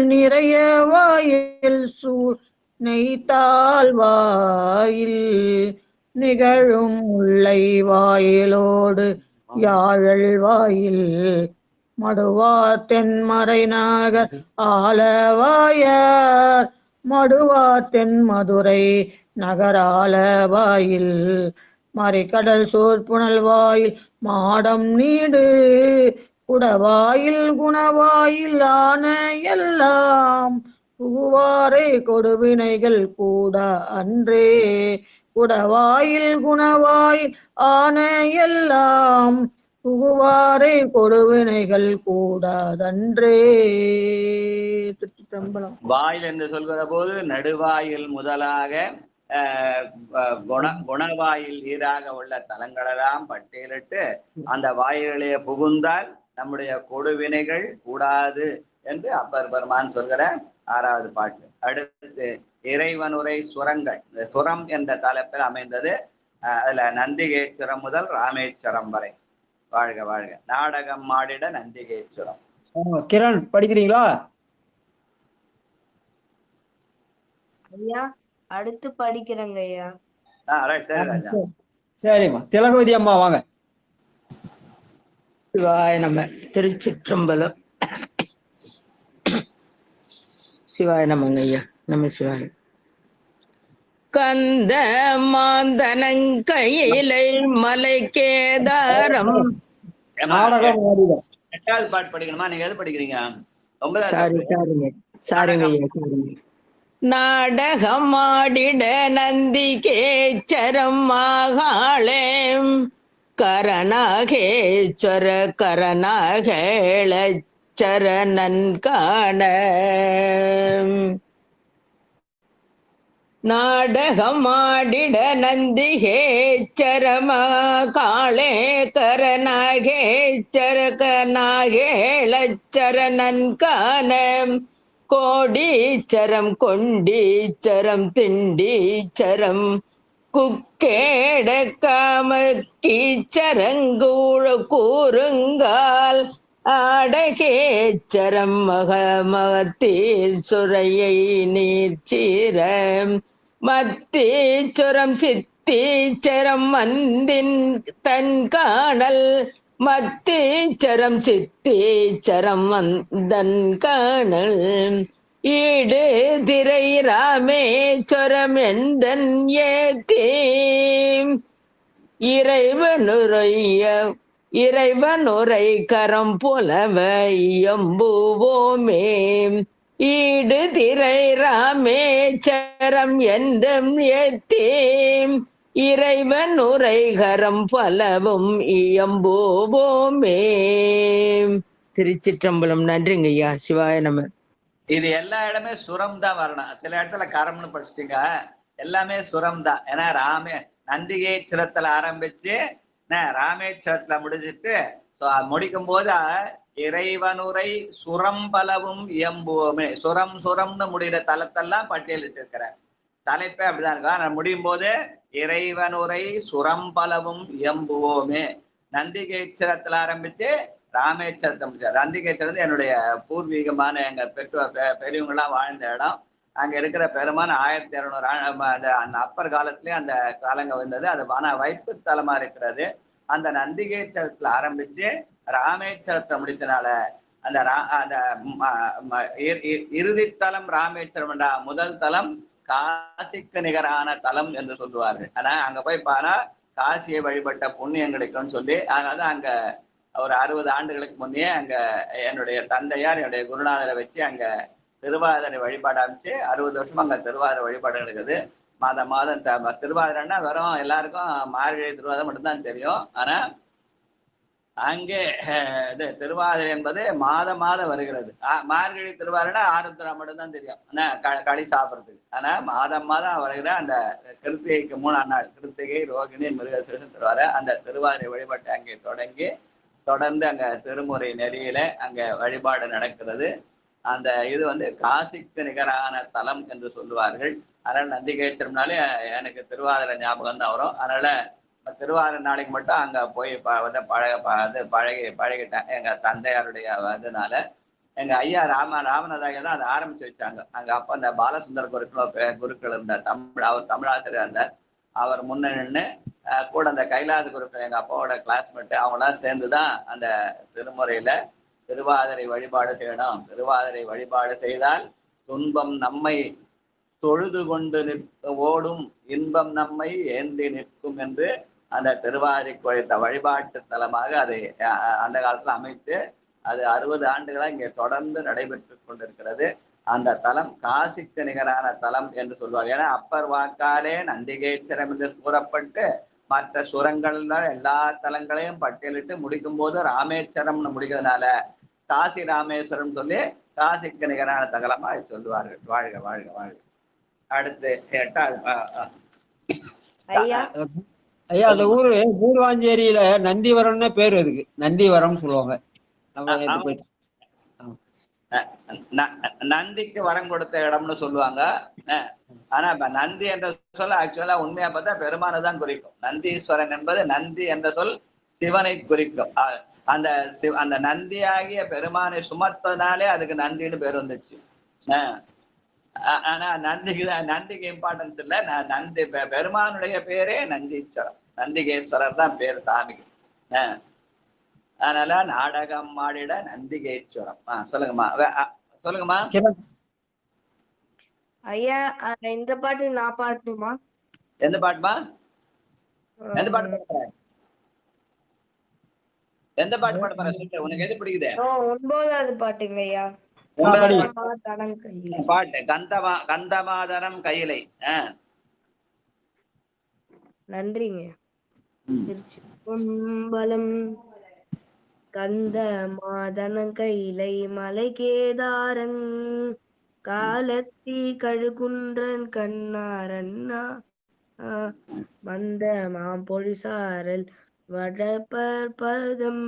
Speaker 4: நிறைய வாயில் சூழ் நெய்த்தால் வாயில் நிகழும் உள்ளை வாயிலோடு யாழல் வாயில் மடுவா தென்மறைநாகர் ஆலவாயார் மடுவா தென் மதுரை நகராலவாயில் மறைக்கடல் சோர்புணல் வாயில் மாடம் நீடு குடவாயில் குணவாயில் ஆன எல்லாம் புகுவாரே கொடுவினைகள் கூட அன்றே. குடவாயில் குணவாயில் ஆன எல்லாம் புகுவாரே கொடுவினைகள் கூடாதன்றே. திருச்சிற்றம்பலம்.
Speaker 5: வாயில் என்று சொல்கிற போது நடுவாயில் முதலாக குணவாயில் ஈராக உள்ள தலங்களெல்லாம் பட்டியலிட்டு அந்த வாயிலே புகுந்தால் நம்முடைய கொடுவினைகள் கூடாது என்று அப்பர் பெருமான் சொல்கிற 6வது பாட்டு. அடுத்து இறைவனுரை சுரங்கள். இந்த சுரம் என்ற தலைப்பில் அமைந்தது. அதுல நந்திகேஸ்வரம் முதல் ராமேஸ்வரம் வரை. வாழ்க வாழ்க. நாடகம் ஆடிட நந்திகேஸ்வரம்.
Speaker 2: கிரண் படிக்கிறீங்களா?
Speaker 8: ஐயா அடுத்து படிக்கிறேங்க ஐயா.
Speaker 2: சரிம்மா. திலகவதி அம்மா வாங்க.
Speaker 9: சிவாய நம. திருச்சிற்றம்பலம். சிவாய நமங்க ஐயா. நம சிவாய. கந்த மாந்தனங்கையிலை மலை கேதாரம்.
Speaker 2: நாடகம்
Speaker 5: 8வது பாட்டு படிக்கணுமா? நீங்க எது படிக்கிறீங்க?
Speaker 9: சாரிங்க ஐயா. நாடகமாடிட நந்திகேச்சரம் மாகாளேம் கரணாகேஸ்வர கரணாகேளச்சரணன் காண. நாடகமாடிட நந்திகேச்சரமா காளே கரணாகேச்சர கரணாகேளச்சரணன் காண. கோடீச்சரம் கொண்டீச்சரம் திண்டீச்சரம் குக்கேட காமக்கீச்சரங்கூழ கூறுங்கால் ஆடகேச்சரம் மகமகத்தீர் சுரையை நீர்ச்சீரம் மத்தீச்சுரம் சித்தீச்சரம் மந்தின் தன் காணல் மத்தீச்சரம் சித்தீச்சரம் மந்தன் காணல் ஈடு திரை ராமேஸ்வரம் எந்தன் ஏத்தீம் இறைவனுரை கரம் புலவ எம்புவோமே ஈடு திரை ராமேச்சரம் என்றும் ஏத்தேம் இறைவன் உரைகரம் பலவும் இயம்புவோமே. திருச்சிற்றம்பலம். நன்றிங்க ஐயா. சிவாய நம.
Speaker 5: இது எல்லா இடமே சுரம் தான் வரணும். சில இடத்துல கரம்னு படிச்சுட்டீங்க, எல்லாமே சுரம் தான். ஏன்னா நந்திகேஸ்வரத்துல ஆரம்பிச்சு ராமேஸ்வரத்துல முடிஞ்சிட்டு முடிக்கும் போது இறைவனுரை சுரம் பலவும் இயம்புவோமே. சுரம்னு முடிகிற தலத்தெல்லாம் பட்டியலிட்டு இருக்கிறார். தலைப்பே அப்படிதான் இருக்கும். முடியும் போது இறைவனுரை சுரம் பலவும் இயம்புவோமே. நந்திகேஸ்வரத்துல ஆரம்பிச்சு ராமேஸ்வரத்தை முடிச்சார். நந்திகேஸ்வரம் என்னுடைய பூர்வீகமான எங்க பெரியவங்க எல்லாம் வாழ்ந்த இடம். அங்க இருக்கிற பெருமான் 1200 அந்த அப்பர் காலத்திலேயே அந்த காலங்க வந்தது. அது வைப்பு தலமா இருக்கிறது. அந்த நந்திகேஸ்வரத்துல ஆரம்பிச்சு ராமேஸ்வரத்தை முடித்தனால அந்த இறுதி தலம் ராமேஸ்வரம் என்றா முதல் தலம் காசிக்கு நிகரான தலம் என்று சொல்லுவார்கள். ஆனா அங்க போய் பாரா காசியை வழிபட்ட புண்ணியம் கிடைக்கும்னு சொல்லி, அதனால அங்க ஒரு 60 ஆண்டுகளுக்கு முன்னே அங்க என்னுடைய தந்தையார் என்னுடைய குருநாதரை வச்சு அங்க திருவாதிரை வழிபாடு அமைச்சு 60 வருஷமா அங்க திருவாதிரை வழிபாடு நடக்குது. மாதம் திருவாதிரைன்னா வெறும் எல்லாருக்கும் மார்கழி திருவாதிரை மட்டும்தான் தெரியும். ஆனா அங்கே இது திருவாதிரை என்பது மாதம் வருகிறது. மார்கழி திருவாதிரைனா ஆருத்ரா மட்டும்தான் தெரியும், ஆனா களி சாப்பிட்றதுக்கு. ஆனா மாதம் வருகிற அந்த கிருத்திகைக்கு 3ஆம் நாள், கிருத்திகை, ரோகிணி, மிருகசீரிஷம் திருவாதிரை, அந்த திருவாதிரை வழிபாட்டை அங்கே தொடர்ந்து அங்க திருமுறை நெறியில அங்க வழிபாடு நடக்கிறது. அந்த இது காசிக்கு நிகரான தலம் என்று சொல்லுவார்கள். அதனால நந்திகேஸ்வரம்னாலே எனக்கு திருவாதிரை ஞாபகம் தான் வரும். அதனால திருவாதிரை நாளைக்கு மட்டும் அங்க போய் பழகிட்டேன் எங்க தந்தையாருடைய இதனால. எங்க ஐயா ராமநாதாய தான் அதை ஆரம்பிச்சு வச்சாங்க. அங்க அப்ப அந்த பாலசுந்தர குருக்கள் இருந்தார், அவர் தமிழாசிரியர் இருந்தார். அவர் முன்ன நின்று கூட அந்த கைலாத குருக்கள் எங்க அப்பாவோட கிளாஸ்மேட், அவங்களாம் சேர்ந்துதான் அந்த திருமுறையில திருவாதிரை வழிபாடு செய்யணும். திருவாதிரை வழிபாடு செய்தால் துன்பம் நம்மை தொழுது கொண்டு ஓடும், இன்பம் நம்மை ஏந்தி நிற்கும் என்று அந்த திருவாதிரை கோயில் வழிபாட்டு தலமாக அதை அந்த காலத்துல அமைத்து அது 60 ஆண்டுகளா இங்கே தொடர்ந்து நடைபெற்று கொண்டிருக்கிறது. அந்த தலம் காசிக்கு நிகரான தலம் என்று சொல்வார். ஏன்னா அப்பர் வாக்காலே நந்திகேஸ்வரம் என்று கூறப்பட்டு மற்ற சுரங்கள்ல எல்லா தலங்களையும் பட்டியலிட்டு முடிக்கும் போது ராமேஸ்வரம்னு முடிக்கிறதுனால காசி ராமேஸ்வரம் சொல்லி காசிக்கு நிகரான தகலமா சொல்லுவார்கள். வாழ்க வாழ்க வாழ்க. அடுத்து 8வது
Speaker 8: ஐயா
Speaker 2: அந்த ஊரு கூடுவாஞ்சேரியில நந்திவரம்னு பேரு இருக்கு. நந்திவரம் சொல்லுவாங்க.
Speaker 5: நந்திக்கு வரம் கொடுத்த இடம்னு சொல்லுவாங்க. ஆனா இப்ப நந்தி என்ற சொல் ஆக்சுவலா உண்மையா பார்த்தா பெருமானை தான் குறிக்கும். நந்தீஸ்வரன் என்பது நந்தி என்ற சொல் சிவனை குறிக்கும். அந்த நந்தி ஆகிய பெருமானை சுமத்தனாலே அதுக்கு நந்தின்னு பேர் வந்துடுச்சு. ஆனா நந்திக்கு இம்பார்ட்டன்ஸ் இல்லை. நந்தி பெருமானுடைய பேரே நந்தீஸ்வரம், நந்திகேஸ்வரர் தான் பேர் சாமிக்கு. அதனால நாடகம் ஆடிட நந்திகேஸ்வரம். சொல்லுங்கம்மா.
Speaker 8: ஐயா இந்த பாட்டு நான் பாடணுமா?
Speaker 5: எந்த பாட்டுமா? எந்த பாட்டு பாடுற? எந்த பாட்டு பாட போற? உனக்கு எது பிடிக்குது?
Speaker 8: 9வது பாட்டுங்க ஐயா.
Speaker 5: பாட்டு கந்தமாதனம் கையிலை.
Speaker 8: நன்றிங்க. திருச்சிற்றம்பலம். கந்த மாதன கையிலை மலை கேதாரன் காலத்தி கழுகுன்றன் கண்ணாரண்ணா மந்த மாம்பொழிசாரல் வடபற்பதம்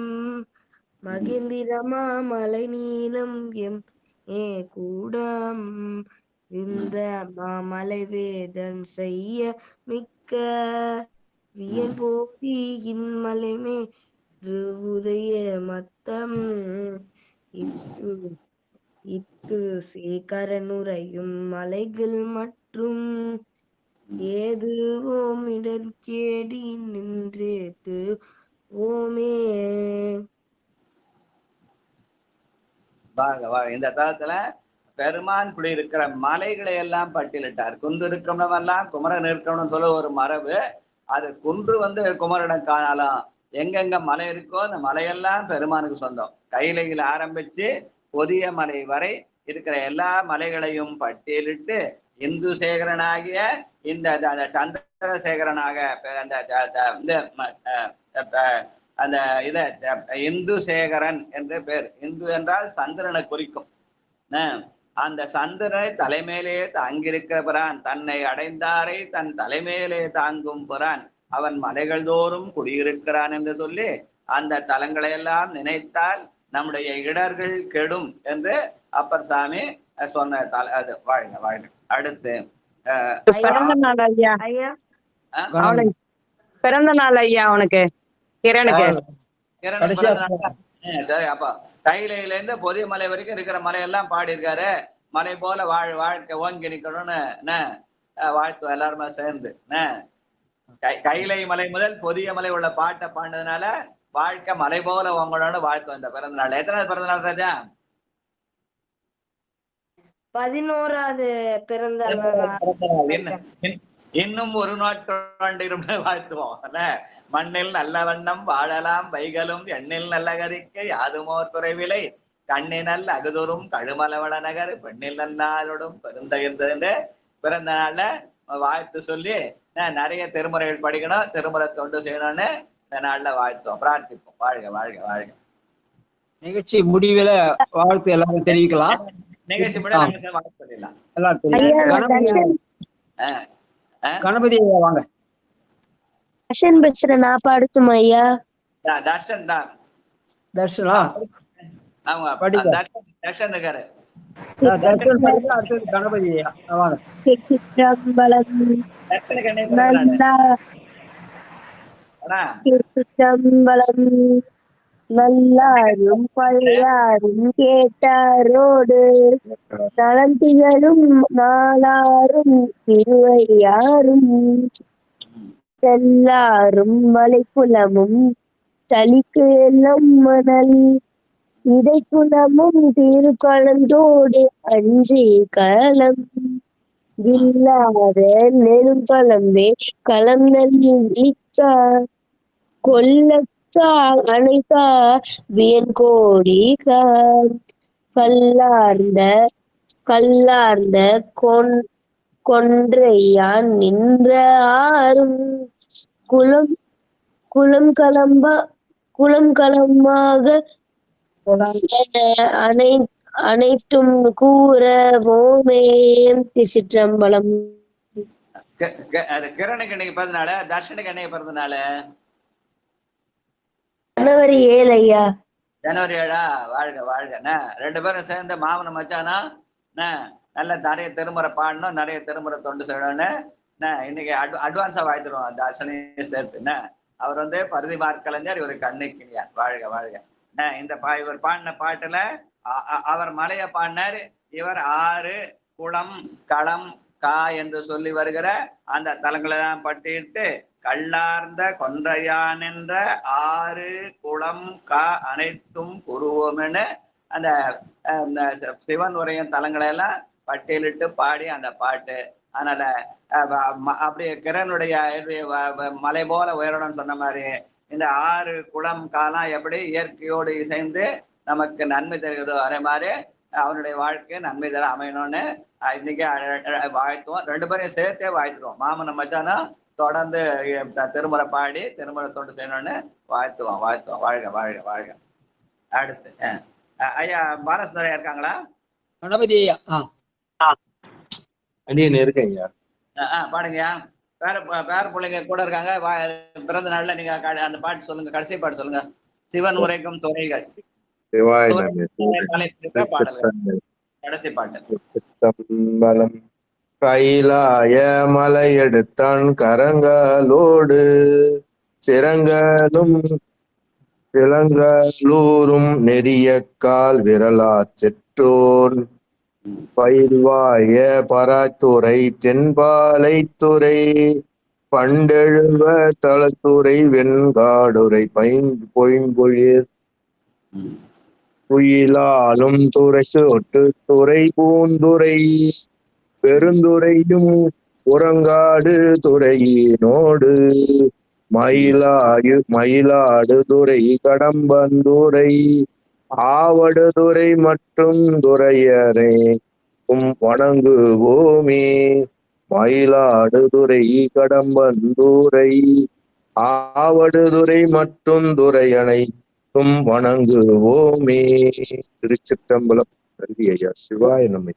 Speaker 8: மகிந்திரமா மலை நீளம் எம் கூடம் இந்த மாமலை வேதன் செய்ய மிக்க வியன் போதி இன்மலைமே உதய மத்தம் இத்து சேகரனுரையும் மலைகள் மற்றும் ஏதுவோம் இடர்கேடி நின்றேத்து ஓமே.
Speaker 5: இந்த தளத்துல பெருமான் குடியிருக்கிற மலைகளை எல்லாம் பட்டியலிட்டார். குன்று இருக்கிறவெல்லாம் குமரன் இருக்கணும்னு சொல்ல ஒரு மரபு. அது குன்று குமரனை காணலாம். எங்கெங்க மலை இருக்கோ அந்த மலையெல்லாம் பெருமானுக்கு சொந்தம். கையிலையில் ஆரம்பிச்சு பொதிய மலை வரை இருக்கிற எல்லா மலைகளையும் பட்டியலிட்டு இந்து சேகரனாகிய இந்த சந்திரசேகரனாக அந்த இத இந்து சேகரன் என்று பேர். இந்து என்றால் சந்திரனை குறிக்கும். அந்த சந்திரனை தலைமையிலே தாங்கியிருக்கிற பிரான், தன்னை அடைந்தாரை தன் தலைமையிலே தாங்கும் பிரான், அவன் மலைகள் தோறும் குடியிருக்கிறான் என்று சொல்லி அந்த தலங்களை எல்லாம் நினைத்தால் நம்முடைய இடர்கள் கெடும் என்று அப்பர் சாமி சொன்ன அது வாழ்க வாழ்க. அடுத்து
Speaker 10: பிறந்த நாள் ஐயா. பிறந்த நாள் ஐயா உனக்கு கிரணுக்கு.
Speaker 5: அப்ப கையில இருந்து பொதிய மலை வரைக்கும் இருக்கிற மலையெல்லாம் பாடியிருக்காரு. மலை போல வாழ்க்கை ஓங்கி நிக்கணும்னு வாழ்த்து எல்லாருமே சேர்ந்து. கைலை மலை முதல் பொதிய மலை உள்ள பாட்டை பாடினதுனால வாழ்க்கை மலை போல ஓங்கணும்னு வாழ்த்து வந்த பிறந்த நாள். எத்தனாவது பிறந்த நாள் ராஜா?
Speaker 8: 11வது பிறந்த நாள்.
Speaker 5: இன்னும் ஒரு நூற்றாண்டு வாழ்த்துவோம். மண்ணில் நல்ல வண்ணம் வாழலாம் வைகளும் எண்ணில் நல்ல கறிக்க யாதுமோ துறைவிலை கண்ணினல் அகுதொரும் கழுமலவள நகர் பெண்ணில் நல்லாரோடும் பெருந்தகிர்ந்து பிறந்த நாள்ல வாழ்த்து சொல்லி நிறைய திருமுறைகள் படிக்கணும், திருமுறை தொண்டு செய்யணும்னு இந்த நாள்ல வாழ்த்துவோம், பிரார்த்திப்போம். வாழ்க வாழ்க வாழ்க.
Speaker 2: நிகழ்ச்சி முடிவுல வாழ்த்து எல்லாரும் தெரிவிக்கலாம்.
Speaker 5: நிகழ்ச்சி முடிவு வாழ்த்து சொல்லிடலாம்.
Speaker 2: எல்லாரும் கணபதி வாங்க.
Speaker 11: தர்ஷன் பச்சரை நான் பாடட்டும் ஐயா?
Speaker 5: தர்ஷன் தான்.
Speaker 2: தர்ஷனா?
Speaker 5: ஆமா, தர்ஷன் இருக்காரு.
Speaker 2: கணபதி வாங்க.
Speaker 11: சிற்றம்பலம் நல்லாரும் பழையாரும் கேட்டாரோடு நலந்திகளும் நாளாரும் திருவையாரும் எல்லாரும் மலைக்குளமும் தளிக்கு எல்லாம் மணல் இடைக்குளமும் திருக்குளந்தோடு அஞ்சு களம் இல்லாத நெருங்கலம்பே களம் நல்விக்கா கொல்லக்கா அணைக்கா வியன்கோடிக்கா கல்லார்ந்த கொன்றையான் நின்ற ஆறும் குளம் களமாக அனைத்தும் கூறவோமே. திருச்சிற்றம்பலம்.
Speaker 5: கிரணுக்கு இன்னைக்கு பிறந்தனால, தர்ஷனுக்கு என்னைக்கு பிறந்தனால?
Speaker 11: ஜனவரி 7 ஐயா.
Speaker 5: ஜனவரி 7. வாழ்க வாழ்க. ரெண்டு பேரும் சேர்ந்து மாமன மச்சானா நல்ல நிறைய திருமுறை பாடணும், நிறைய திருமுறை தொண்டு செய்யணும்னு இன்னைக்கு அட்வான்ஸா வாழ்த்துருவோம். தர்ஷனையும் சேர்த்து அவர் பருதி மார்க்கலைஞர், இவர் கண்ணுக்கினியார். வாழ்க வாழ்க. இந்த இவர் பாடின பாட்டுல அவர் மலைய பாடினார். இவர் ஆறு குளம் களம் கா என்று சொல்லி வருகிற அந்த தலங்களை எல்லாம் பட்டிட்டு கல்லார்ந்த கொன்றையான் என்ற ஆறு குளம் கா அனைத்தும் குருவோம்னு அந்த சிவன் உரையின் தலங்களை எல்லாம் பட்டியலிட்டு பாடி அந்த பாட்டு. அதனால அப்படி கிரனுடைய மலை போல உயரணும்னு சொன்ன மாதிரி இந்த ஆறு குளம் காலம் எப்படி இயற்கையோடு இசைந்து நமக்கு நன்மை தருகிறதோ அதே மாதிரி அவனுடைய வாழ்க்கை நன்மை தர அமையணும்னு இன்னைக்கு வாழ்த்துவோம். ரெண்டு பேரையும் சேர்த்தே வாழ்த்துருவோம். மாமன மச்சானா தொடர்ந்து திருமுறை பாடி திருமுறை தொண்டு செய்யணும்னு வாழ்த்துவோம். வாழ்க வாழ்க வாழ்க. அடுத்து ஐயா பாலசுந்தரையா இருக்காங்களா?
Speaker 2: கணபதி ஐயா.
Speaker 12: இருக்கேன் ஐயா.
Speaker 5: பாடுங்கய்யா. பேர பிள்ளைங்க கூட இருக்காங்க. பிறந்த நாள்ல நீங்க அந்த பாட்டு சொல்லுங்க, கடைசி பாட்டு சொல்லுங்க. சிவன் உரைக்கும் துறைகள் கடைசி பாட்டு.
Speaker 12: கைலாய மலையெடுத்தான் கரங்களோடு சிரங்களும் சிலங்களூரும் நெறிய கால் விரலா செற்றோன் பயில்வாய பராத்துறை தென்பாலைத்துறை பண்டெழுவ தளத்துறை வெண்காடுரை பொய்பொழிர் புயிலாலும் துறை சொட்டு துறை பூந்துரை பெருந்துறையும் புறங்காடு துறையினோடு மயிலாடு துறை கடம்பந்துரை ஆவடுதுறை மற்றும் துறையரை வணங்குவோமே. மயிலாடுதுறை கடம்பந்தூரை ஆவடுதுறை மற்றும் துறையனைத்தும் வணங்குவோமே. திருச்சிற்றம்பலம். நன்றி ஐயா. சிவாய நம்மை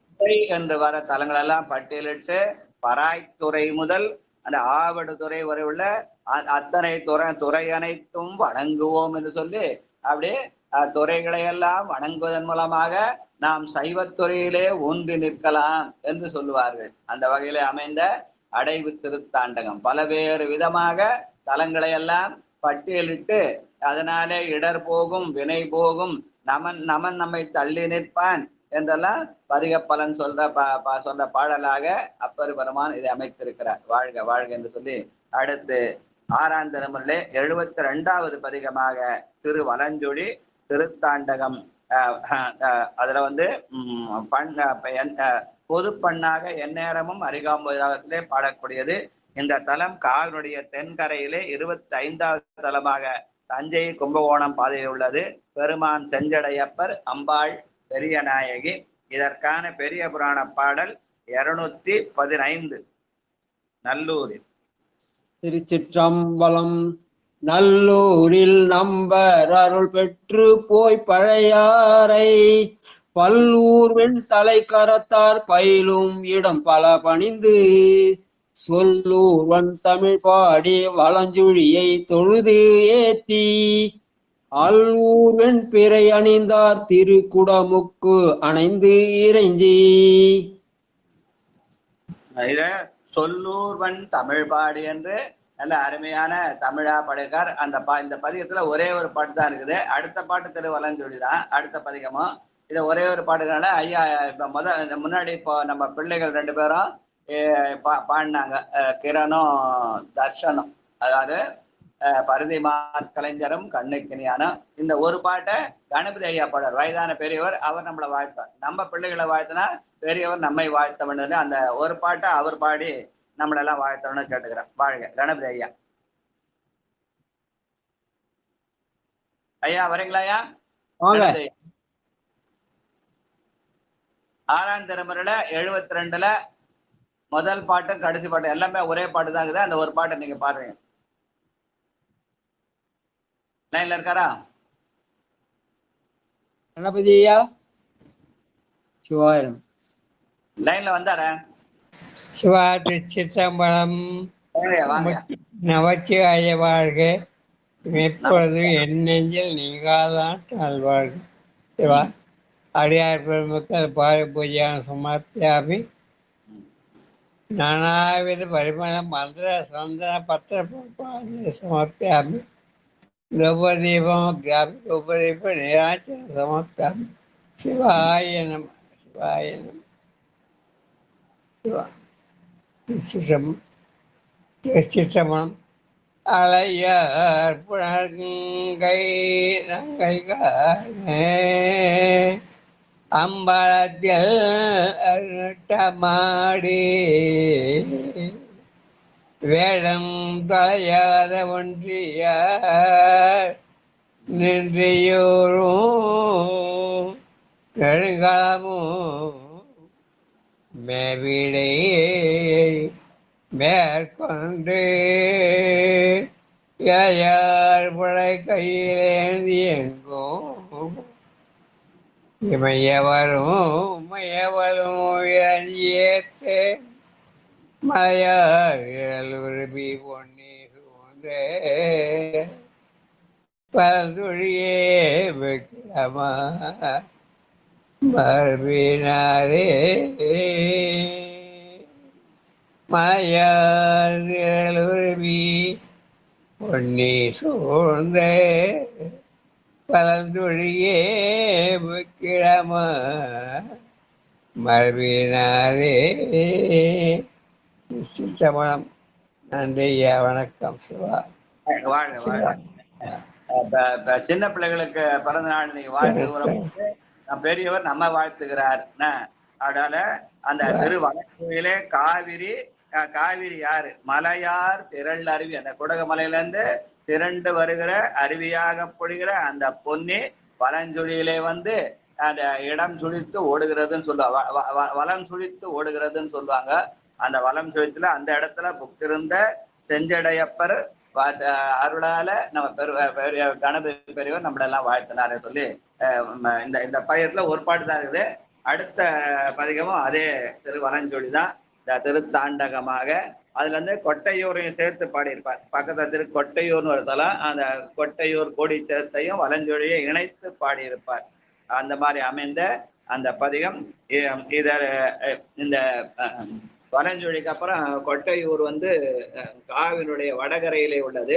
Speaker 5: என்று வர தலங்கள் எல்லாம் பட்டியலிட்டு பராய்த்துறை முதல் அந்த ஆவடுதுறை வரை உள்ள அத்தனை துறை அனைத்தும் வணங்குவோம் என்று சொல்லி அப்படியே துறைகளை எல்லாம் வணங்குவதன் மூலமாக நாம் சைவத்துறையிலே ஒன்று நிற்கலாம் என்று சொல்லுவார்கள். அந்த வகையிலே அமைந்த அடைவு திருத்தாண்டகம் பலவேறு விதமாக தலங்களை எல்லாம் பட்டியலிட்டு அதனாலே இடர் போகும் வினை போகும் நமன் நம்மை தள்ளி நிற்பான் என்றெல்லாம் பதிக பலன் சொல்ற பாடலாக அப்பர் பெருமான் இதை அமைத்திருக்கிறார். வாழ்க வாழ்க என்று சொல்லி அடுத்து 6ஆம் திருமுறையிலே 72வது பதிகமாக திருவலஞ்சொடி திருத்தாண்டகம். அதுல பொது பண்ணாக எந்நேரமும் அரிகாம்பதிலே பாடக்கூடியது. இந்த தலம் காவினுடைய தென்கரையிலே 25வது தலமாக தஞ்சை கும்பகோணம் பாதையில் உள்ளது. பெருமான் செஞ்சடையப்பர், அம்பாள் பெரிய நாயகி. இதற்கான பெரிய புராண பாடல் 215. நல்லூரில்.
Speaker 2: திருச்சிற்றம்பலம். நல்லூரில் நம்பர் அருள் பெற்று போய் பழையாறை பல்லூர் வெண் தலை கரத்தார் பயிலும் இடம் பல பணிந்து சொல்லூர் வன் தமிழ் பாடி வளஞ்சுழியை தொழுது ஏத்தி அல்லூர் வெண் பிறை அணிந்தார் திருக்குடமுக்கு அணைந்து இறைஞ்சி.
Speaker 5: இத சொல்லூர்வன் தமிழ் பாடி என்று நல்ல அருமையான தமிழா படைக்கார். இந்த பதிகத்துல ஒரே ஒரு பாட்டு தான் இருக்குது. அடுத்த பாட்டு திருவலஞ்சொடி தான் அடுத்த பதிகமும். இது ஒரே ஒரு பாட்டுனால ஐயா இப்ப முன்னாடி இப்போ நம்ம பிள்ளைகள் 2 பேரும் பாடினாங்க, கிரணும் தர்ஷனும், அதாவது பரதிமார் கலைஞரும் கண்ணுக்கினியானும். இந்த ஒரு பாட்டை கணபதி ஐயா பாடுறார், வயதான பெரியவர். அவர் நம்மளை வாழ்த்தார். நம்ம பிள்ளைகளை வாழ்த்தினா பெரியவர் நம்மை வாழ்த்த வேண்டும். அந்த ஒரு பாட்டை அவர் பாடி நம்மளெல்லாம் வாழ்த்தணும்னு கேட்டுக்கிறேன். வாழ்க கணபதி ஐயா. ஐயா வரீங்களா ஐயா? 6ஆம் திருமுறையில 72ல முதல் பாட்டு கடைசி பாட்டு எல்லாமே ஒரே பாட்டு தான் இருக்குது. அந்த ஒரு பாட்டை நீங்க பாடுறீங்க. லைன்ல இருக்காரா
Speaker 2: கணபதி ஐயா? சிவாயம்
Speaker 5: லைன்ல வந்தாரா?
Speaker 13: சிவா திருச்சிற்றம்பலம். நமச்சிவாய வாழ்க. எப்பொழுது என் நெஞ்சில் நீங்காதான் நல்வாழ்க. சிவா அடியார் பெருமக்கள் பாத பூஜையான சமர்ப்பியாமி. நானாவித பரிமள மந்திர சந்திர பத்திர சமர்ப்பியாமி. द्रौपदीपम द्रौपदीप निराचन समर्पयामि. शिवाय नमः. शिवाय नमः. சிற்றம்பலம். அலையார் புனர்கை நங்கைகானே அம்பலத்தில் அருட்டமாடி வேடம் தலையாத ஒன்றியார் நின்றியோரும் நெடுங்காலமும் மேவிடை மேற்கொண்டு யார் புழை கையிலேந்தி எங்கும் இமையவரும் இறஞ்சியேத்து மலையார் உருபி பொன்னி சூழ்ந்தே பல்துழியே வைக்கலாமா மறுபினாரே மலையார் உருபி பொன்னி சூழ்ந்தே பலந்தொழியே வைக்கலாமா மறுபினாரே. சித்தமணம். நன்றி ஐயா. வணக்கம். சிவா
Speaker 5: வாழ்க வாழ்க. சின்ன பிள்ளைகளுக்கு பிறந்த நாள் நீங்க வாழ்த்து பெரியவர் நம்ம வாழ்த்துகிறார். அதனால அந்த திருவலஞ்சொடியிலே காவிரி யாரு? மலையார் திரள் அருவி. அந்த குடகு மலையில இருந்து திரண்டு வருகிற அருவியாக பொழிகிற அந்த பொன்னி வலஞ்சுழியிலே வந்து அந்த இடம் சுழித்து ஓடுகிறதுன்னு சொல்லுவாங்க, வலம் சுழித்து ஓடுகிறதுன்னு சொல்லுவாங்க. அந்த வலம் சுழித்துல அந்த இடத்துல புக்கிருந்த செஞ்சடையப்பர் அருளால நம்ம கணபதி பெரியவர் நம்மளெல்லாம் வாழ்த்தினாரு சொல்லி இந்த பதிகத்துல ஒரு பாட்டு தான் இருக்குது. அடுத்த பதிகமும் அதே திருவலஞ்சொலி தான், திருத்தாண்டகமாக. அதுல இருந்து கொட்டையூரையும் சேர்த்து பாடியிருப்பார். பக்கத்துல கொட்டையூர்னு ஒரு தலம், அந்த கொட்டையூர் கோடிச்சரத்தையும் வலஞ்சொலியை இணைத்து பாடியிருப்பார். அந்த மாதிரி அமைந்த அந்த பதிகம். இந்த வலஞ்சொலிக்கு அப்புறம் கொட்டையூர் வந்து காவினுடைய வடகரையிலே உள்ளது.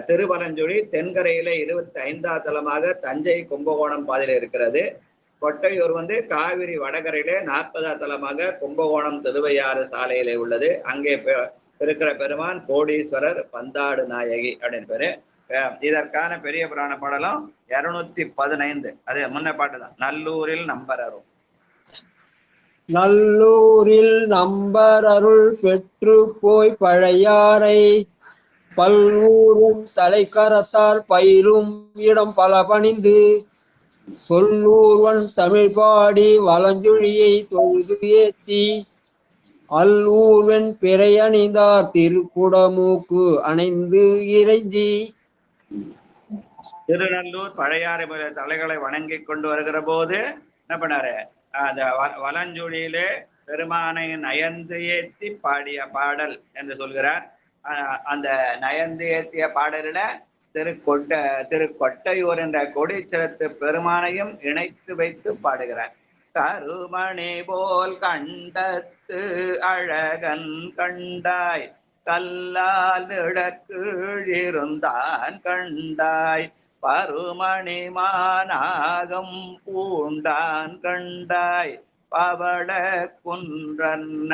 Speaker 5: திருவலஞ்சொலி தென்கரையிலே 25ஆம் தலமாக தஞ்சை கும்பகோணம் பாதையில் இருக்கிறது. கொட்டையூர் வந்து காவிரி வடகரையிலே 40ஆம் தலமாக கும்பகோணம் திருவையாறு சாலையிலே உள்ளது. அங்கே இருக்கிற பெருமான் கோடீஸ்வரர் பந்தாடு நாயகி அப்படின்னு பேரு. இதற்கான பெரிய புராண பாடலும் 215. அது முன்ன பாட்டு தான். நல்லூரில் நம்பர் அருள்.
Speaker 2: நல்லூரில் நம்பர் அருள் பெற்று போய் பழையாறை பல்வூரும் தலைக்கரத்தால் பயிரும் இடம் பல பணிந்து சொல்லூர்வன் தமிழ் பாடி வலஞ்சுழியை தொழுது ஏத்தி அல்லூர்வன் பிறை அணிந்தார் திருக்குடமூக்கு அணைந்து இறைஞ்சி.
Speaker 5: திருநல்லூர் பழையாறை தலைகளை வணங்கி கொண்டு வருகிற போது என்ன பண்ணாரு, அந்த வலஞ்சுழியிலே பெருமானை நயந்து ஏத்தி பாடிய பாடல் என்று சொல்கிறார். அந்த நயந்து ஏத்திய பாடலில திருக்கொட்டையூர் என்ற கொடிச்சிரத்து பெருமானையும் இணைத்து வைத்து பாடுகிறார். கருமணி போல் கண்டத்து அழகன் கண்டாய், கல்லால் இடக்கீழிருந்தான் கண்டாய், பருமணி மானாகம் பூண்டான் கண்டாய், பவள குன்றன்ன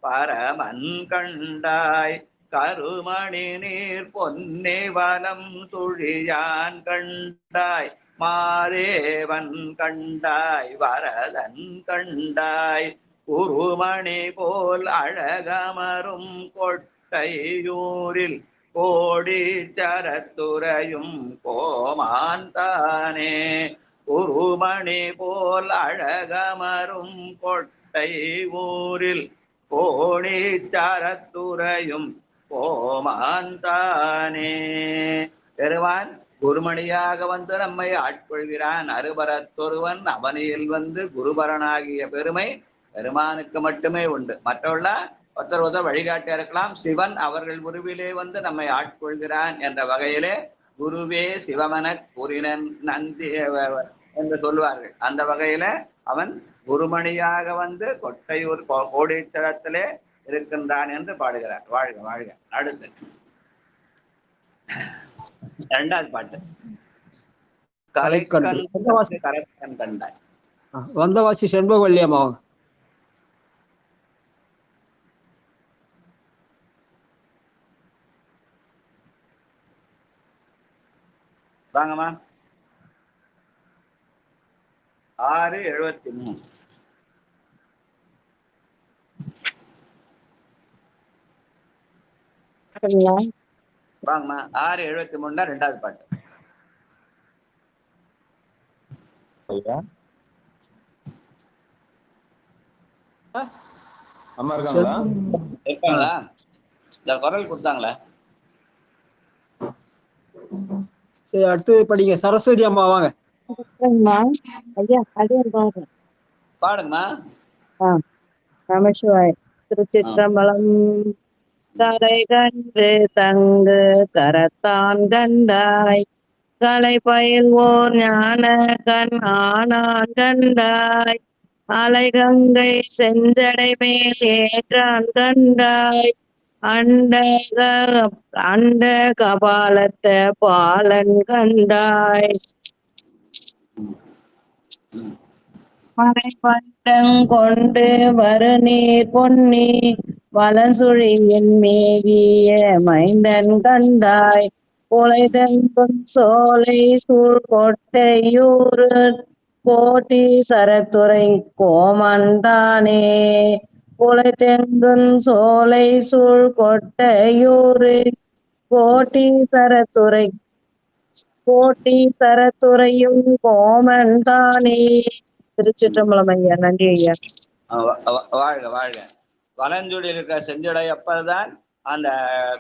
Speaker 5: பரமன் கண்டாய், கருமணி நீர் பொன்னி வலம் துழியான் கண்டாய், மாதேவன் கண்டாய், வரதன் கண்டாய், குருமணி போல் அழகமரும் கொட்டையூரில் கோடீச்சரத்துறையும் கோமான் தானே. குருமணி போல் அழகமரும் கொட்டை ஊரில் கோடீச்சரத்துறையும் கோமான் தானே. பெருமான் குருமணியாக வந்து நம்மை ஆட்கொள்கிறான். அருபரத்தொருவன் அவனியில் வந்து குருபரனாகிய பெருமை பெருமானுக்கு மட்டுமே உண்டு. மற்றவர்கள ஒருத்தர் வழிகாட்டியா இருக்கலாம். சிவன் அவர்கள் குருவிலே வந்து நம்மை ஆட்கொள்கிறான் என்ற வகையிலே குருவே சிவமன கூறினன் நந்தி என்று சொல்லுவார்கள். அந்த வகையில அவன் குருமணியாக வந்து கொட்டையூர் கோடீச்சரத்திலே இருக்கின்றான் என்று பாடுகிறார். வாழ்க வாழ்க. அடுத்து 2வது பாட்டு. கரைக்கண் கண்டாய்.
Speaker 2: வந்தவாசி செண்பகவல்லியம்மா
Speaker 5: வாங்கம்மா. 673. வாங்கம்மா. 673 தான் 2வது பாட்டு.
Speaker 1: அம்மா இருக்காங்களா?
Speaker 5: இருக்காங்களா? இந்த குரல் கொடுத்தாங்களா?
Speaker 2: சரி, அடுத்து படிங்க. சரஸ்வதி அம்மா வாங்க.
Speaker 5: பாடுங்கம்மா.
Speaker 10: நமசிவாய. திருச்சிற்றம்பலம். கலை கண்டு தங்கு கரத்தான் கண்டாய், கலை பயில்வோர் ஞான கண் ஆனான் கண்டாய், அலைகங்கை செஞ்சடை மேல் ஏற்றான் கண்டாய், அண்ட கபாலத்த பாலன் கண்டாய், மறை பட்டங்கொண்டு வருநீர் பொன்னி வலஞ்சுழியின் மேவிய மைந்தன் கண்டாய், குலைதெங்கும் சோலை சூழ் கொட்டையூர் கோட்டி சரத்துறை கோமந்தானே, குலைதெங்கும் சோலை சூழ் கொட்டையூர் கோட்டி சரத்துறை கோட்டி சரத்துறையும் கோமன் தானே. திருச்சிற்றம்பலம் ஐயா. நன்றி ஐயா.
Speaker 5: வாழ்க வாழ்க. வலஞ்சுடியில் இருக்கிற செஞ்சுடையப்பர் தான் அந்த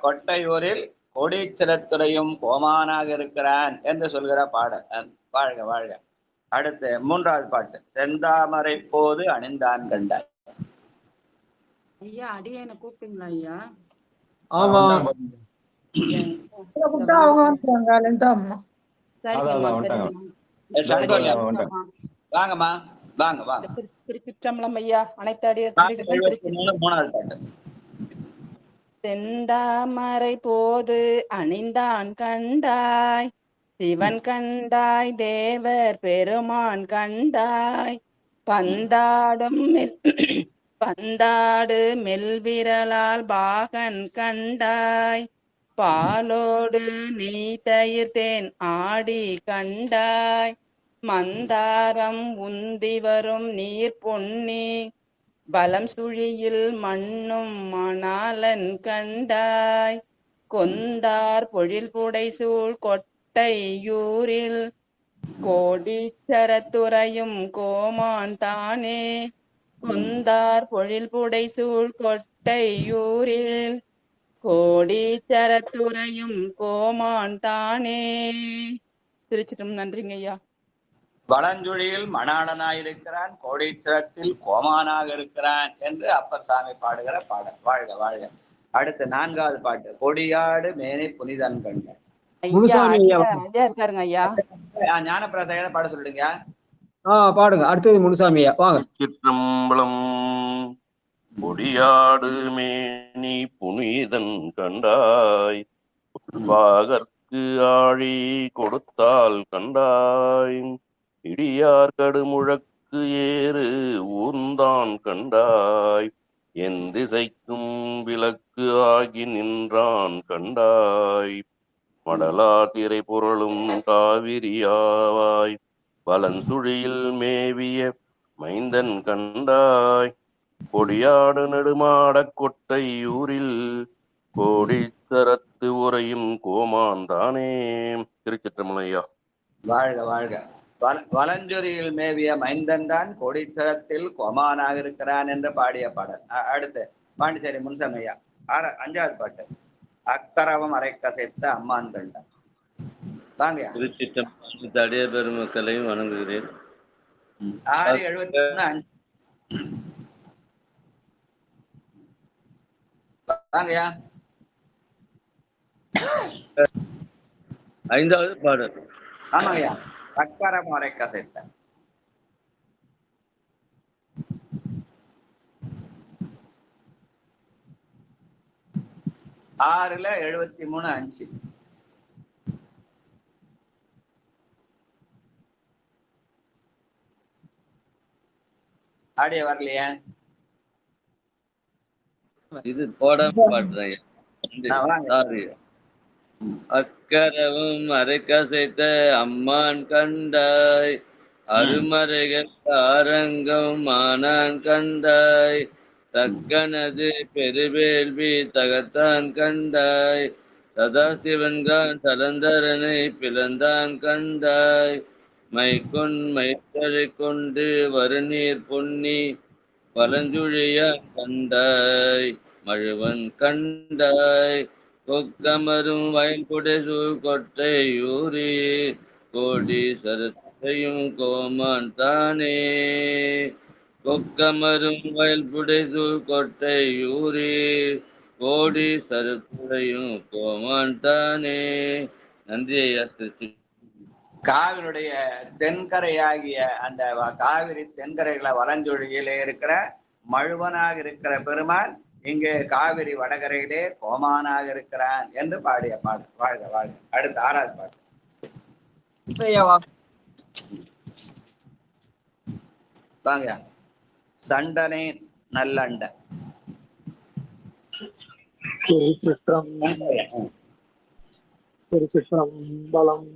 Speaker 5: கொட்டையூரில் கோடீச்சரத்துறையும் கோமானாக இருக்கிறான் என்று சொல்கிற பாடல். வாழ்க வாழ்க. அடுத்து 3வது பாட்டு. செந்தாமரை போது அணிந்தான் கண்டாய்.
Speaker 14: ஐயா அடியேனை கூப்பிட்டீங்களா ஐயா?
Speaker 2: ஆமா
Speaker 4: அவங்க வந்துட்டாங்க லலிதா அம்மா.
Speaker 14: சரிங்கம்மா சரிங்கம்மா.
Speaker 5: வாங்கம்மா வாங்க வாங்க.
Speaker 14: திருச்சிற்றம்பலம் ஐயா. அனைத்து அடியார்
Speaker 5: 3வது பாட்டு.
Speaker 14: செந்தாமரை போது அணிந்தான் கண்டாய், சிவன் கண்டாய், தேவர் பெருமான் கண்டாய், பந்தாடு மெல்விரலால் பாகன் கண்டாய், பாலோடு நெய் தயிர் தேன் ஆடி கண்டாய், மந்தாரம் உந்தி வரும் நீர் பொன்னி, பலம் சுழியில் மண்ணும் மணாலன் கண்டாய், கொந்தார் பொழில் புடைசூழ் கொட்டையூரில் கோடீச்சரத்துறையும் கோமான் தானே, கொந்தார் பொழில் புடைசூழ் கொட்டையூரில் கோடீச்சரத்துறையும் கோமான் தானே. திருச்சிட்டும். நன்றிங்க ஐயா.
Speaker 5: வலஞ்சுழியில் மணாளனாயிருக்கிறான், கோடீச்சரத்தில் கோமானாக இருக்கிறான் என்று அப்பர் சாமி பாடுகிற பாடல். வாழ்க வாழ்க. அடுத்து 4வது பாட்டு. கொடியாடு மேனை புனிதன் கண்ட.
Speaker 14: இருக்காருங்க ஐயா.
Speaker 5: ஞானப்பிரசாத பாட சொல்லுங்க.
Speaker 2: பாடுங்க. அடுத்தது முனுசாமி ஐயா. வாங்க.
Speaker 15: சிற்றம்பலம். கொடியாடு மேனி புனிதன் கண்டாய், பாகற்கு ஆழி கொடுத்தால் கண்டாய், இடியார் கடுமுழக்கு ஏறு ஊர்ந்தான் கண்டாய், என் திசைக்கும் விளக்கு ஆகி நின்றான் கண்டாய், மடலா திரை பொருளும் காவிரியாவாய், வலஞ்சுழியில் மேவிய மைந்தன் கண்டாய், கொடியாடு நெடுமாட கொட்டையூரில் கோடீச்சரத்து உரையும் கோமான் தானே. திருச்சிற்றம்பலம் ஐயா.
Speaker 5: வாழ்க வாழ்க. வலஞ்சுரியில் மேவிய மைந்தன் தான் கோடீச்சரத்தில் கோமானாக இருக்கிறான் என்று பாடிய பாடல். அடுத்து பாண்டிச்சேரி முன்சாமி ஐயா. 5வது பாட்டு. அக்கரவம் அரை கசைத்த அம்மான் கண்டான். வாங்கய்யா.
Speaker 16: திருச்சிற்றம்பலம். அடியார் பெருமக்களையும் வணங்குகிறேன்.
Speaker 5: 6:73. வாங்கய்யா.
Speaker 16: 5வது பாடல்.
Speaker 5: ஆமாங்கய்யா. அக்கரம் அரை கசைத்த. 6:73. ஆடிய வரலையா?
Speaker 16: இது போடாம பாடுறேன். சாரி. அக்கரவும் அரைக்கசைத்த அம்மான் கண்டாய், அருமறைகள் அரங்கம் ஆனான் கண்டாய், தக்கனது பெருவேள்வி தகர்த்தான் கண்டாய், சதாசிவன்கான் சலந்தரனை பிளந்தான் கண்டாய், மைத்தழை கொண்டு வருநீர் பொன்னி பலஞ்சுழியான் கண்டாய், மழுவன் கண்டாய், கொக்கமரும் வயல் புடைசூழ் கொட்டையூரி கோடீச்சரத்துறையும் கோமான் தானே, கொக்கமரும் வயல் புடைசூழ் கொட்டையூரி கோடீச்சரத்துறையும் கோமான் தானே. நன்றி ஐயா. திருச்சி.
Speaker 5: காவிரியுடைய தென்கரையாகிய அந்த காவிரி தென்கரைகளை வலஞ்சுழியிலே இருக்கிற மழுவனாக இருக்கிற பெருமான் இங்கே காவிரி வடகரையிலே கோமானாக இருக்கிறான் என்று பாடிய பாடல். வாழ்க வாழ்க. அடுத்து 6வது பாட்டு. வாங்க. சண்டனை நல்லண்ட.
Speaker 17: திருச்சிற்றம்பலம்.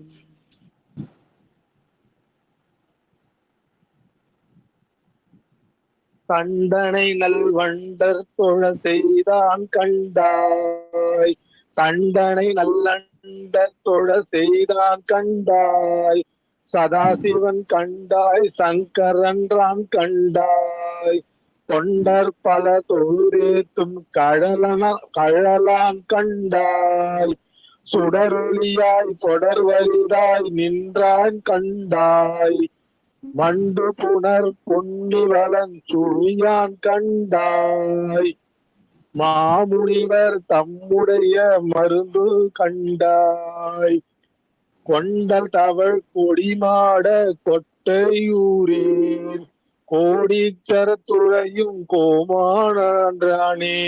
Speaker 17: கண்டனை நல்வண்டர் தொழ செய்தான் கண்டாய், கண்டனை நல்ல தொழ செய்தான் கண்டாய், சதாசிவன் கண்டாய், சங்கரன்றான் கண்டாய், தொண்டர் பல தொழுதேத்தும் கழலான் கண்டாய், சுடரொளியாய் தொடர்வரிதாய் நின்றான் கண்டாய், மண்டு புனர் பொன்னிவலன் சுழியான் கண்டாய், மாமுனிவர் தம்முடைய மருந்து கண்டாய், கொண்டல் தவழ் கொடிமாட கொட்டையூரேன், கோடீச்சர துறையும் கோமான்றானே,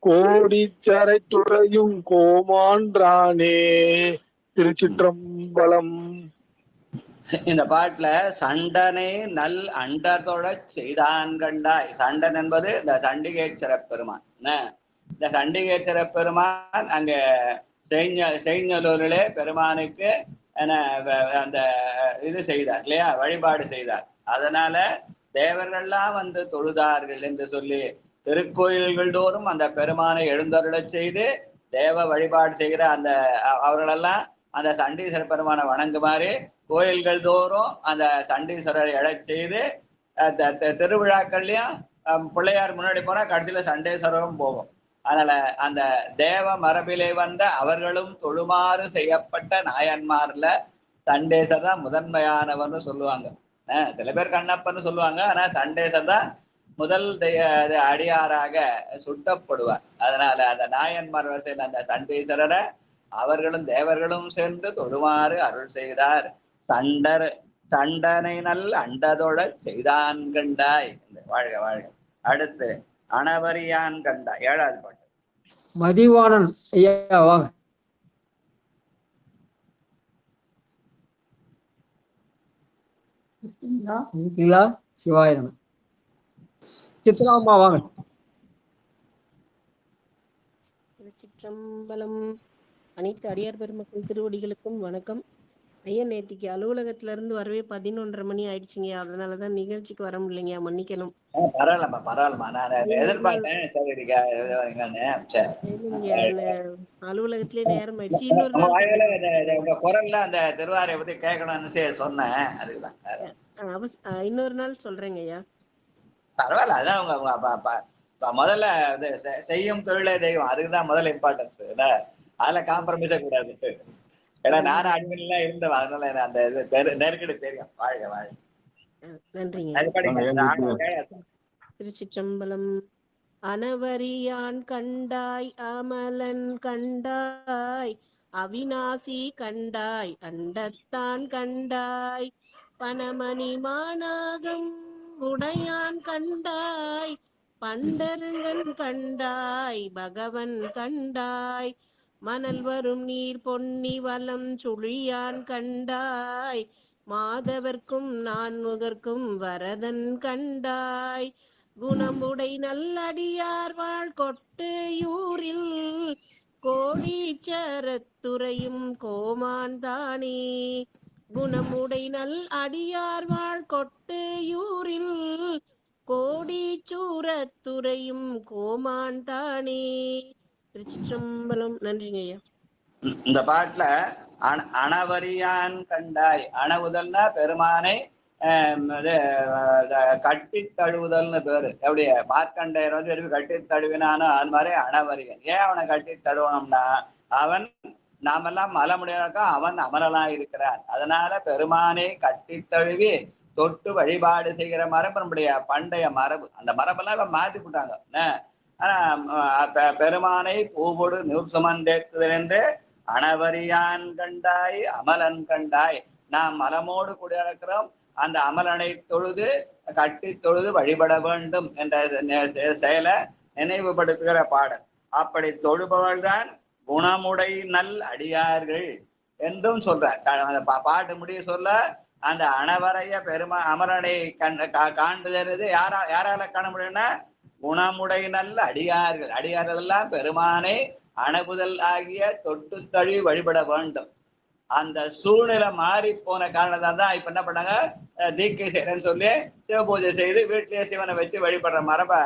Speaker 17: கோடீச்சரை துறையும் கோமான்றானே. திருச்சிற்றம்பலம்.
Speaker 5: இந்த பாட்டுல சண்டனை நல் அண்டர்தொழ செய்தான் கண்டாய். சண்டன் என்பது இந்த சண்டிகேஸ்வர பெருமான். இந்த சண்டிகேஸ்வர பெருமான் அங்க செய்ஞலூரிலே பெருமானுக்கு அந்த இது செய்தார் இல்லையா, வழிபாடு செய்தார். அதனால தேவர்கள்லாம் வந்து தொழுதார்கள் என்று சொல்லி திருக்கோயில்கள் தோறும் அந்த பெருமானை எழுந்தருளச் செய்து தேவ வழிபாடு செய்கிற அந்த அவர்களெல்லாம் அந்த சண்டீஸ்வர பெருமானை வணங்குமாறு கோயில்கள் தோறும் அந்த சண்டீஸ்வரரை எழச் செய்து திருவிழாக்கள்லயும் பிள்ளையார் முன்னாடி போனா கடைசியில சண்டேஸ்வரரும் போகும். அதனால அந்த தேவ மரபிலே வந்த அவர்களும் தொழுமாறு செய்யப்பட்ட நாயன்மார்ல சண்டேசர் தான் முதன்மையானவர்னு சொல்லுவாங்க. சில பேர் கண்ணப்பன்னு சொல்லுவாங்க, ஆனா சண்டேசர் தான் முதல் அடியாராக சுட்டப்படுவார். அதனால அந்த நாயன்மார் வரிசையில் அந்த சண்டீஸ்வரரை அவர்களும் தேவர்களும் சேர்ந்து தொழுமாறு அருள் செய்கிறார். சண்டனை நல் அண்டதொழ செய்தான் கண்டாய். வாழ்க வாழ்க. அடுத்து அணவரியான் கண்டாய், 7வது பாட்டு.
Speaker 2: மதிவாணன் ஐயா வாங்க. சிவாய நம. சித்ராமா வாங்க.
Speaker 18: திருச்சிற்றம்பலம். அனைத்து அடியார் பெருமக்கள் திருவடிகளுக்கும் வணக்கம். ஐயா, நேத்திக்கு அலுவலகத்துல இருந்து வரவே 11:30 மணி ஆயிடுச்சுங்க. அதனாலதான் நிகழ்ச்சிக்கு வர முடியலைங்க, மன்னிக்கணும்.
Speaker 5: பரவாயில்லம்மா நான் எதிர்பார்த்தேன்.
Speaker 18: அலுவலகத்திலே நேரம் ஆயிடுச்சு. இன்னொரு நாள்
Speaker 5: குரல்ல அந்த திருவாரையை பத்தி கேட்கணும்னு சொன்னேன். அதுதான்
Speaker 18: இன்னொரு நாள் சொல்றேங்க ஐயா.
Speaker 5: பரவாயில்ல, அதான் உங்க முதல்ல செய்யும் தொழிலே தெய்வம், அதுக்குதான் முதல்ல இம்பார்ட்டன்ஸ். அதுல காம்ப்ரமைஸே கூடாது. ஏன்னா நானும் அட்மின்லாம் இருந்தேன், அதனால அந்த நெருக்கடி தெரியும். வாழ்க வாழ்க.
Speaker 18: நன்றிங்க. திருச்சிற்றம்பலம். அனவரியான் கண்டாய், அமலன் கண்டாய், அவிநாசி கண்டாய், அண்டத்தான் கண்டாய், பனமணி மாநாகம் உடையான் கண்டாய், பண்டருங்கன் கண்டாய், பகவன் கண்டாய், மணல் வரும் நீர் பொன்னி வலம் சுழியான் கண்டாய், மாதவர்க்கும் நான்முகர்க்கும் வரதன் கண்டாய், குணமுடை நல்லடியார் வாழ் கொட்டையூரில், கோடீச்சரத்துறையும் கோமான் தானே, குணமுடை நல் அடியார் வாழ் கொட்டையூரில், கோடீச்சூரத்துறையும் கோமான் தானே. திருச்சிற்றம்பலம். நன்றிங்க ஐயா.
Speaker 5: இந்த பாட்டுல அணவரியான் கண்டாய், அணவுதல்னா பெருமானை கட்டி தழுவுதல்னு பேரு. எப்படி மார்க்கண்டையர் வந்து கட்டி தழுவினானோ அது மாதிரி அணவரியன். ஏன் அவனை கட்டி தழுவணும்னா அவன் நாமெல்லாம் மலமுடையவனுக்கா, அவன் அமலலாம் இருக்கிறான். அதனால பெருமானை கட்டி தழுவி தொட்டு வழிபாடு செய்கிற மரபு நம்முடைய பண்டைய மரபு. அந்த மரபெல்லாம் இப்ப மாத்தி போட்டாங்க. ஆனா பெருமானை பூவோடு நூறு சுமந்தேத்துதல் என்று அணவரியான் கண்டாய், அமலன் கண்டாய். நாம் மலமோடு கூட இருக்கிறோம், அந்த அமலனை தொழுது கட்டி தொழுது வழிபட வேண்டும் என்ற செயலை நினைவுபடுத்துகிற பாடல். அப்படி தொழுபவள்தான் குணமுடை நல் அடியார்கள் என்றும் சொல்றார். பாட்டு முடிய சொல்ல அந்த அணவரைய அமரனை காண்பது யாரால காண முடியும்னா குணமுடை நல்ல அடியார்கள். அடியார்கள் எல்லாம் பெருமானை அணகுதல் ஆகிய தொட்டு தழி வழிபட வேண்டும். அந்த சூழ்நிலை மாறி போன காரணத்தால் தான் இப்ப என்ன பண்ணாங்க, தீக்கை செய்யறேன்னு சொல்லி சிவபூஜை செய்து வீட்டிலேயே சிவனை வச்சு வழிபடுற மரபை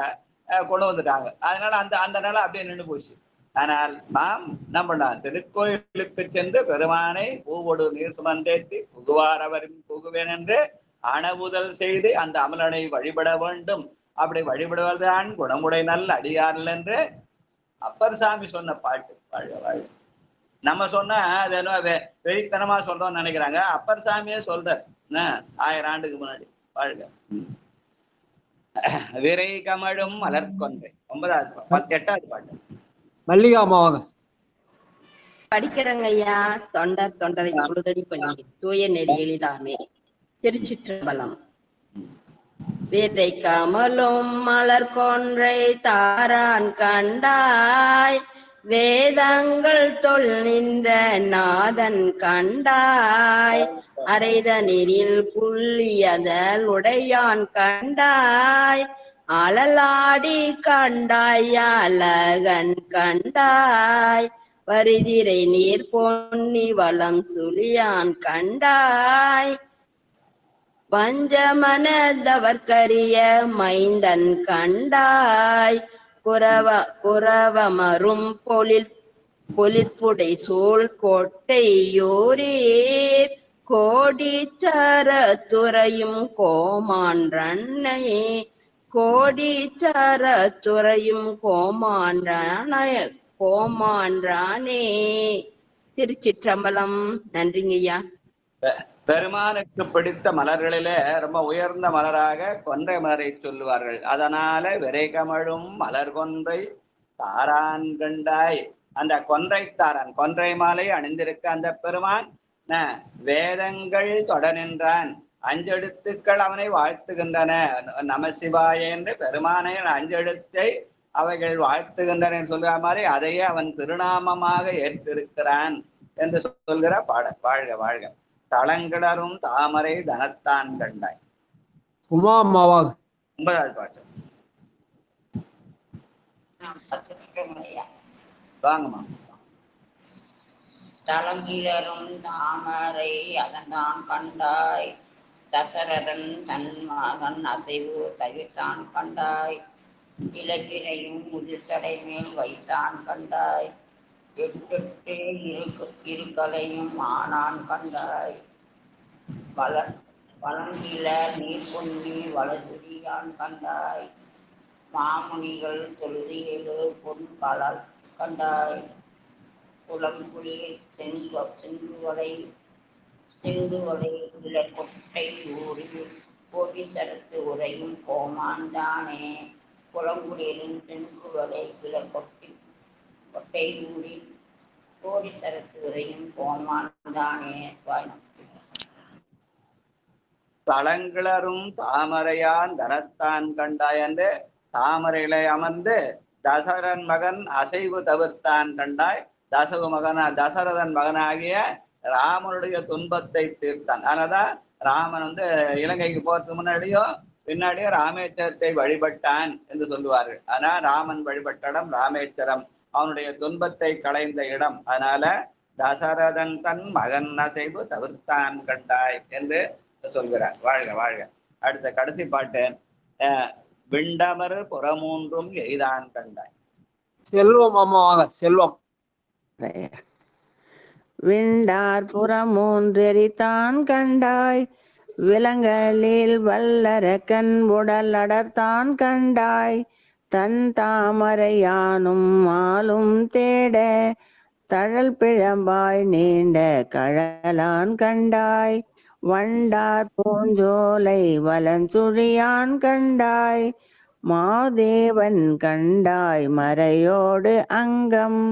Speaker 5: கொண்டு வந்துட்டாங்க. அதனால அந்த நிலை அப்படியே நின்று போச்சு. ஆனால் நாம் என்ன பண்ணலாம், திருக்கோயிலுக்கு சென்று பெருமானை பூவொடு நீர் சுமந்தேத்தி புகுவார் அவரின் புகுவேன் என்று அணவுதல் செய்து அந்த அமலனை வழிபட வேண்டும். அப்படி வழிபடுவதுதான் குணமுடை நல்ல அடியார்கள் என்று அப்பர் சாமி சொன்ன பாட்டு. வாழ்க வாழ்க. நம்ம சொன்னா அது என்ன வெறித்தனமா சொல்றோம்னு நினைக்கிறாங்க. அப்பர் சாமியே சொல்றார் 1000 ஆண்டுக்கு முன்னாடி. வாழ்க. விரை கமழும் மலர்கொன்றை 8வது பாட்டு.
Speaker 2: மல்லிகா அம்மாவாங்க.
Speaker 19: படிக்கிறங்க ஐயா. தொண்டரை தொழுதடி பண்ணி தூய நெறி எளிதாமே. திருச்சிற்றம்பலம். விரை கமலும் மலர் கொன்றை தாரான் கண்டாய், வேதங்கள் தொல் நின்ற நாதன் கண்டாய், அரைதனில் புள்ளியதல் உடையான் கண்டாய், அலலாடி கண்டாய் அழகன் கண்டாய், வரிதிரை நீர் பொன்னி வளம் சுழியான் கண்டாய், பஞ்சமனதவர்கரிய மைந்தன் கண்டாய், குரவமரும் பொலிற்புடை சூழ் கோட்டையோரீர், கோடீச்சர துறையும் கோமான்றன்னை, கோடீச்சர துறையும் கோமான்றானே. திருச்சிற்றம்பலம். நன்றிங்கய்யா.
Speaker 5: பெருமானுக்கு பிடித்த மலர்களிலே ரொம்ப உயர்ந்த மலராக கொன்றை மலரை சொல்லுவார்கள். அதனால விரைகமழும் மலர் கொன்றை தாரான் கண்டாய். அந்த கொன்றை தாரான், கொன்றை மாலை அணிந்திருக்க அந்த பெருமான் வேதங்கள் தொடர்கின்றான். 5 எழுத்துக்கள் அவனை வாழ்த்துகின்றன. நம சிவாய என்று பெருமானை 5 எழுத்தை அவைகள் வாழ்த்துகின்றன சொல்ற மாதிரி அதையே அவன் திருநாமமாக ஏற்றிருக்கிறான் என்று சொல்கிற பாடல். வாழ்க வாழ்க. தளங்கிடரும் தாமரை தனத்தான் கண்டாய்.
Speaker 2: உமா அம்மாவாக.
Speaker 5: 9வது பாட்டு. வாங்கம்மா.
Speaker 6: தளங்கிடரும் தாமரை அதன்தான் கண்டாய், தசரதன் தன் மகன் அசைவு தவிர்த்தான் கண்டாய், இலக்கிரையும் முதிர்சடை மேல் வைத்தான் கண்டாய், 8 இருக்கலையும் ஆனான் கண்டாய், வளங்கில நீர் பொன்னி வளசுரியான் கண்டாய், மாமுனிகள் தொழுது 7 பொன் பலல் கண்டாய், குளங்குளிர் செங்குவலை கொட்டை ஊரில் கோடிசரத்து உரையும் கோமான் தானே, குளங்குளிரின் செங்குவலை கொட்டை ஊரில் கோடிசரத்து உரையும் கோமான் தானே.
Speaker 5: தளங்கிளரும் தாமரையான் தனத்தான் கண்டாய் என்று தாமரையிலே அமர்ந்து தசரன் மகன் அசைவு தவிர்த்தான் கண்டாய். தசரதன் மகனாகிய ராமனுடைய துன்பத்தை தீர்த்தான். அதனாலதான் ராமன் இலங்கைக்கு போறதுக்கு முன்னாடியோ பின்னாடியோ ராமேஸ்வரத்தை வழிபட்டான் என்று சொல்லுவார்கள். ஆனா ராமன் வழிபட்ட இடம் ராமேஸ்வரம், அவனுடைய துன்பத்தை களைந்த இடம். அதனால தசரதன் தன் மகன் அசைவு தவிர்த்தான் கண்டாய் என்று சொல்கிறார். வாழ்க வாழ்க. அடுத்த கடைசி பாட்டு. விண்டமர் புறமூன்றும் எய்தான் கண்டாய்.
Speaker 2: செல்வம் அம்மாவாக. செல்வம்.
Speaker 19: விண்டார் புறமூன்றெரித்தான் கண்டாய், விலங்களில் வல்லரக்கன் உடல் அடர்த்தான் கண்டாய், தன் தாமரையானும் மாலும் தேட தழல் பிழம்பாய் நீண்ட கழலான் கண்டாய், வண்டார் பூஞ்சோலை வலஞ்சுழியான் கண்டாய், மாதேவன் கண்டாய் மறையோடு அங்கம்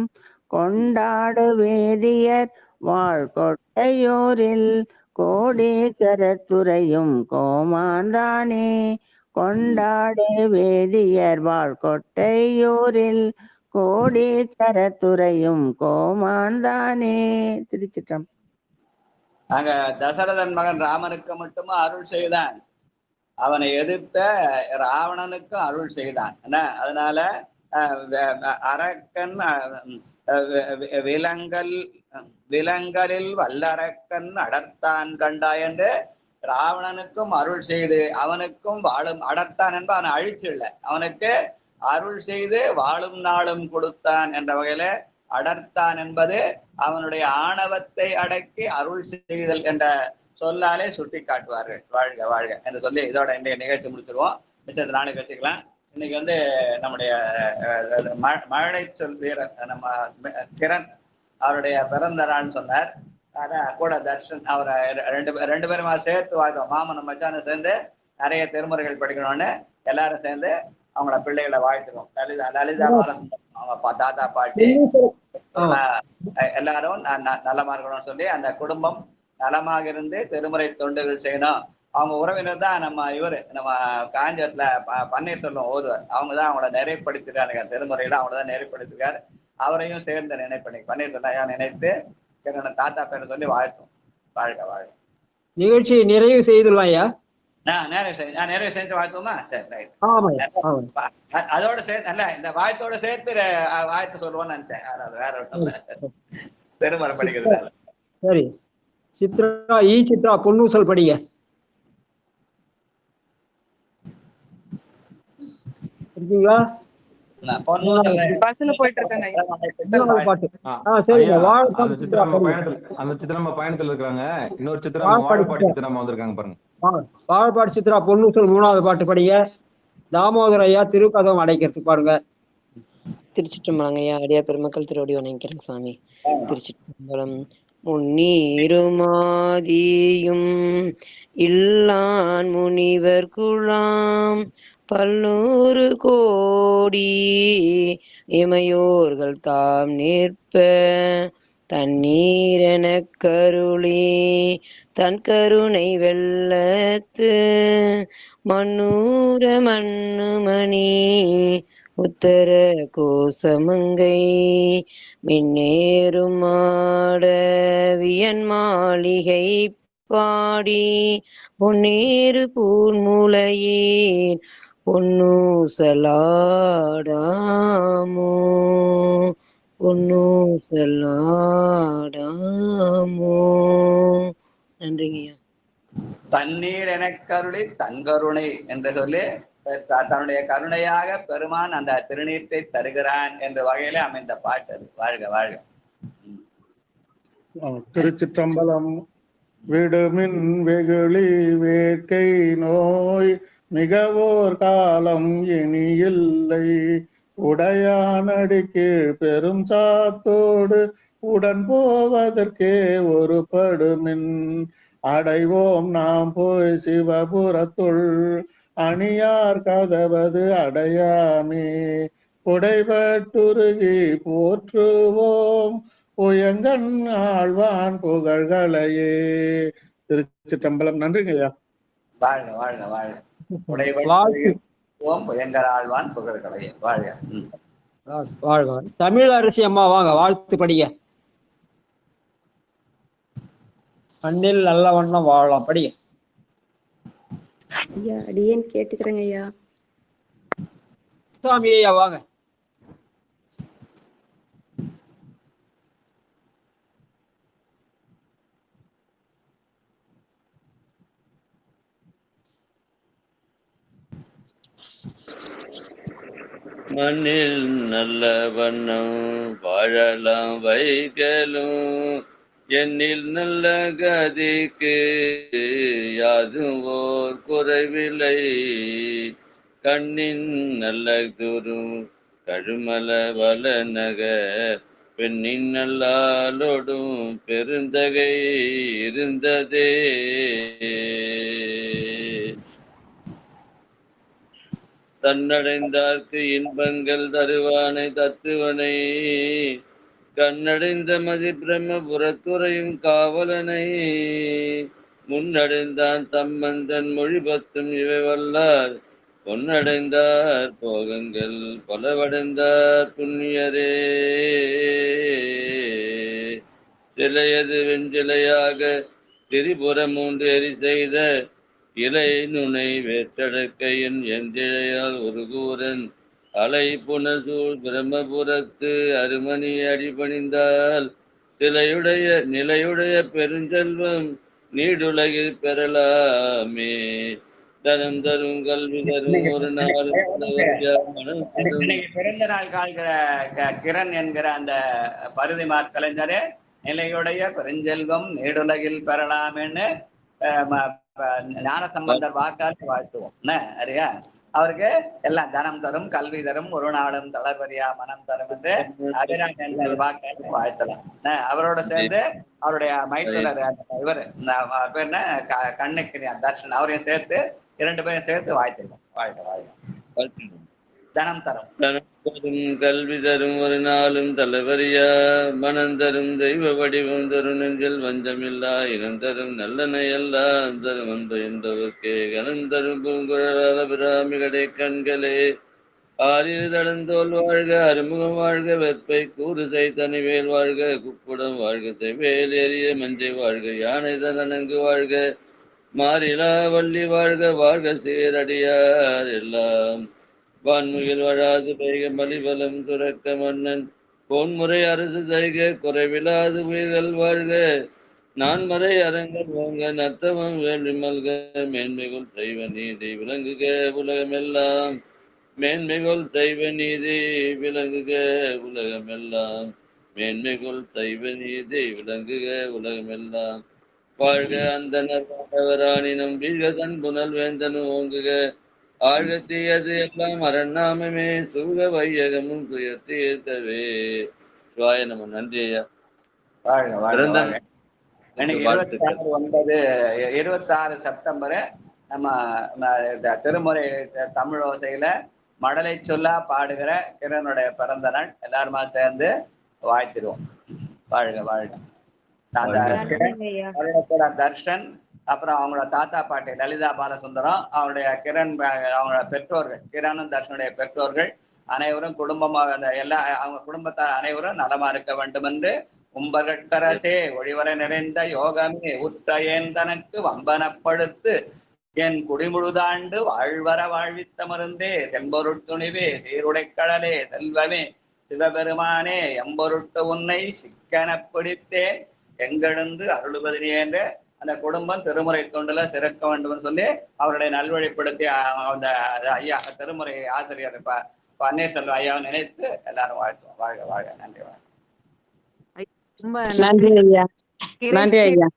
Speaker 19: கொண்டாடு வேதியர் வாழ்கொட்டையோரில், கோடீச்சரத்துறையும் கோமான்தானே, கொண்டாடு வேதியர் வாழ்கொட்டையோரில், கோடீச்சரத்துறையும் கோமான்தானே. திருச்சிற்றம்.
Speaker 5: அங்க தசரதன் மகன் ராமனுக்கு மட்டுமா அருள் செய்தான், அவனை எதிர்த்த ராவணனுக்கு அருள் செய்தான். அதனால அரக்கன் விலங்கலில் வல்லரக்கன் அடர்த்தான் கண்டாய் என்று ராவணனுக்கும் அருள் செய்து அவனுக்கும் வாழும் அடர்த்தான் என்ப அவனை அழிச்சிடல, அவனுக்கு அருள் செய்து வாழும் நாளும் கொடுத்தான் என்ற வகையில அடர்த்தான் என்பது அவனுடைய ஆணவத்தை அடக்கி அருள் செய்தல் என்ற சொல்லாலே சுட்டி காட்டுவார்கள். வாழ்க வாழ்க என்று சொல்லி இதோட இன்றைய நிகழ்ச்சி முடிச்சிருவோம். மிச்சத்தை நாளைக்கு வச்சுக்கலாம். இன்னைக்கு வந்து நம்முடைய மழை சொல் வீரர் நம்ம கிரண் அவருடைய பிறந்த நாள்னு சொன்னார். கூட தர்ஷன் அவரை ரெண்டு பேருமா சேர்த்து வாழ்க்கோம். மாமன் மச்சான சேர்ந்து நிறைய திருமுறைகள் படிக்கணும்னு எல்லாரும் சேர்ந்து அவங்களோட பிள்ளைகளை வாழ்த்துக்கோம். லலிதா அவங்க தாத்தா பாட்டி எல்லாரும் நலமா இருக்கணும்னு சொல்லி அந்த குடும்பம் நலமாக இருந்து திருமுறை தொண்டுகள் செய்யணும். அவங்க உறவினர் தான் நம்ம காஞ்சத்துல பன்னீர்செல்வம் ஓதுவார். அவங்க தான் அவங்கள நிறைப்படுத்திருக்காங்க. திருமுறையில அவங்கள தான் நிறைப்படுத்திருக்காரு. அவரையும் சேர்ந்து நினைப்பண்ணி பன்னீர்செல்வம் நினைத்து தாத்தா பேரை சொல்லி வாழ்த்தும். வாழ்க வாழ்க.
Speaker 2: நிகழ்ச்சி நிறைவு செய்துள்ளோம் ஐயா.
Speaker 5: நிறைய சேர்த்து வாழ்த்துவோமா? சரி, ரைட். அதோட சேர்த்து அல்ல, இந்த வாழ்த்தோட சேர்த்து வாழ்த்து சொல்லுவோம்னு நினைச்சேன். அதாவது வேற ஒன்றும் திருமணம் படிக்கிறது.
Speaker 2: சரி, சித்ரா சித்ரா பொன்னூசல் படிங்க. இருக்கீங்களா?
Speaker 1: பயணத்துல இருக்காங்க. இன்னொரு சித்ரா வாழப்பாடி சித்ரா வந்திருக்காங்க பாருங்க.
Speaker 2: வாழப்பாடி சித்ரா பொன்னூசல் 3வது பாட்டு படிங்க. தாமோதர ஐயா திருக்கதம் அடைக்கிறதுக்கு பாருங்க.
Speaker 20: திருச்சிற்றம்பலம் ஐயா. அடியார் பெருமக்கள் திருவடி வணங்கிக்கிறேங்க சாமி. திருச்சிற்றம்பலம். முன்னீருமாதியும் இல்லான் முனிவர் குழாம் 100 கோடி இமையோர்கள் தாம் நிற்ப தண்ணீரென கருளி தன் கருணை வெள்ளத்து மண்ணூர மண்ணுமணி உத்தர கோசமங்கை மின்னேறும் மாடவியன் மாளிகை பாடி பொன்னேறு பூன்முலையீர் பொன்னூசலாடாமோ பொன்னூசலாடாமோ. நன்றிங்கய்யா.
Speaker 5: தண்ணீர் என கருளி தன்கருணை என்று சொல்லி தன்னுடைய கருணையாக பெருமான் அந்த திருநீற்றை தருகிறான் என்ற வகையில அமைந்த பாட்டு அது. வாழ்க வாழ்க.
Speaker 17: திருச்சிற்றம்பலம். விடுமின் வெகுளி வேட்கை நோய் மிகவோர் காலம் இனி இல்லை உடையானடி கீழ் பெரும் சாத்தோடு உடன் போவதற்கே ஒரு படுமின் அடைவோம் நாம் போய் சிவபுரத்துள் அணியார் கதவது அடையாமே புடைபட்டுருகி போற்றுவோம் புயங்கன் ஆழ்வான் புகழ்களையே. திருச்சிற்றம்பலம். நன்றிங்க ஐயா.
Speaker 5: வாழ்க வாழ்க வாழ்க. புயங்கர் ஆழ்வான் புகழ்களையே. வாழ்க
Speaker 2: வாழ்க. தமிழரசி அம்மா வாங்க, வாழ்த்து படிங்க. மண்ணில் நல்ல வண்ணம் வாழலாம் படிங்க.
Speaker 21: ஐயா அடியேன் கேட்டுக்கிறேங்க ஐயா.
Speaker 2: சாமி ஐயா வாங்க.
Speaker 16: மண்ணில் நல்ல வண்ணம் வாழலாம் வைகளும் எண்ணில் நல்ல கதிக்கு யாதும் ஓர் குறைவில்லை கண்ணின் நல்ல துரும் கழுமல வள நகர் பெண்ணின் நல்லாலோடும் பெருந்தகை இருந்ததே தன்னடைந்தார்க்கு இன்பங்கள் தருவானை தத்துவனை கண்ணடைந்த மதி பிரம்மபுரத்துறையும் காவலனை முன்னடைந்தான் சம்பந்தன் மொழி பத்தும் இவை வல்லார் பொன்னடைந்தார் போகங்கள் பலவடைந்தார் புண்ணியரே சிலையது வெஞ்சிலையாக திரிபுரம் 3 எரி செய்த இலை நுனை வேற்றடக்கையின் எந்திழையால் ஒரு கூரன் அலை புனசூழ் பிரம்மபுரத்து அருமணி அடிபணிந்தால் சிலையுடைய நிலையுடைய பெருஞ்செல்வம் நீடுலகில் பெறலாமே தனம் தரும் கல்வி தரும் ஒரு நாள் மனம் தரும்.
Speaker 5: இன்னைக்கு பிறந்த நாள் காண்கிற கிரண் என்கிற அந்த பருதிமார் கலைஞரே நிலையுடைய பெருஞ்செல்வம் நீடுலகில் பெறலாம்னு ஞானசம்பந்தர் வாக்காளர் வாழ்த்துவோம். என்ன அறியா அவருக்கு எல்லாம் தனம் தரும் கல்வி தரும் ஒரு நாளும் தளர்வரியா மனம் தரும் என்று அபிராம வாக்காளர் வாழ்த்தலாம். அவரோட சேர்ந்து அவருடைய மைத்துனர் இவர் பேர் என்ன கண்ணுக்கு தர்ஷன் அவரையும் சேர்த்து 2 பேரும் சேர்த்து வாழ்த்திருக்கோம். வாழ்க வாழ்க. தனம் தரும்
Speaker 16: கல்வி தரும் ஒரு நாளும் தலைவரியா மனம் தரும் தெய்வ வடிவம் தரும் நெஞ்சில் வஞ்சமில்லா இனம் தரும் நல்லெண்ண எல்லாம் தரும் அன்பு என்பவர்க்கே கனம் தரும் பூங்குழலால் அபிராமி கடை கண்களே ஆறிரு தடந்தோல் வாழ்க அறுமுகம் வாழ்க வெப்பை கூறுசை தனிவேல் வாழ்க குப்புடம் வாழ்க செவ்வேல் எரிய மஞ்சை வாழ்க யானை தனங்கு வாழ்க மாறிலா வள்ளி வாழ்க வாழ்க சீரடியார் எல்லாம் வான்முகில் வழாது பெய்க மலிபலம் துறக்க மன்னன் பொன்முறை அரசு செய்க குறைவிலாது உயிர்கள் வாழ்க நான்மறை அரங்கல் வாங்க நத்தவம் வேள்வி மல்க மேன்மைகள் செய்வ நீதி விளங்குக உலகமெல்லாம் மேன்மைகள் செய்வ நீதி விளங்குக உலகமெல்லாம் மேன்மைகள் செய்வ நீதி விளங்குக உலகமெல்லாம் வாழ்க அந்த நர்வாணினம் வீழ்க தன் புனல் வேந்தனும் ஓங்குக ஆழ்கத்தீயது எல்லாம் அரண்நாமமே சூழ வையகமும் துயர்த்தீர்த்தவே. சிவாய நம்ம. நன்றி ஐயா.
Speaker 5: இன்னைக்கு 26 செப்டம்பர் நம்ம திருமுறை தமிழோசையில மடலை சொல்லா பாடுகிற கிரனுடைய பிறந்த நாள். எல்லாருமா சேர்ந்து வாழ்த்திடுவோம். வாழ்க வாழ்க. தர்ஷன் அப்புறம் அவங்களோட தாத்தா பாட்டி லலிதா பாலசுந்தரம் அவருடைய கிரண் அவங்களோட பெற்றோர்கள் கிரணும் தர்ஷனுடைய பெற்றோர்கள் அனைவரும் குடும்பமாக அவங்க குடும்பத்தார் அனைவரும் நலமா இருக்க வேண்டும் என்று உம்பகட்டரசே ஒளிவர நிறைந்த யோகமே உற்றையேன் தனக்கு வம்பனப்படுத்து என் குடிமுழுதாண்டு வாழ்வர வாழ்வித்த மருந்தே செம்பொருட்டுணிவே சீருடைக்கடலே செல்வமே சிவபெருமானே எம்பொருட்டு உன்னை சிக்கன பிடித்தேன் எங்கெழுந்து அருள்பதினி என்ற அந்த குடும்பம் திருமுறை தொண்டுல சிறக்க வேண்டும் சொல்லி அவருடைய நல்வழிப்படுத்தி அந்த ஐயா திருமுறை ஆசிரியர் பன்னீர்செல்வம் ஐயாவை நினைத்து எல்லாரும் வாழ்த்துவோம். வாழ்க வாழ்க. நன்றி.
Speaker 10: நன்றி ஐயா. நன்றி ஐயா.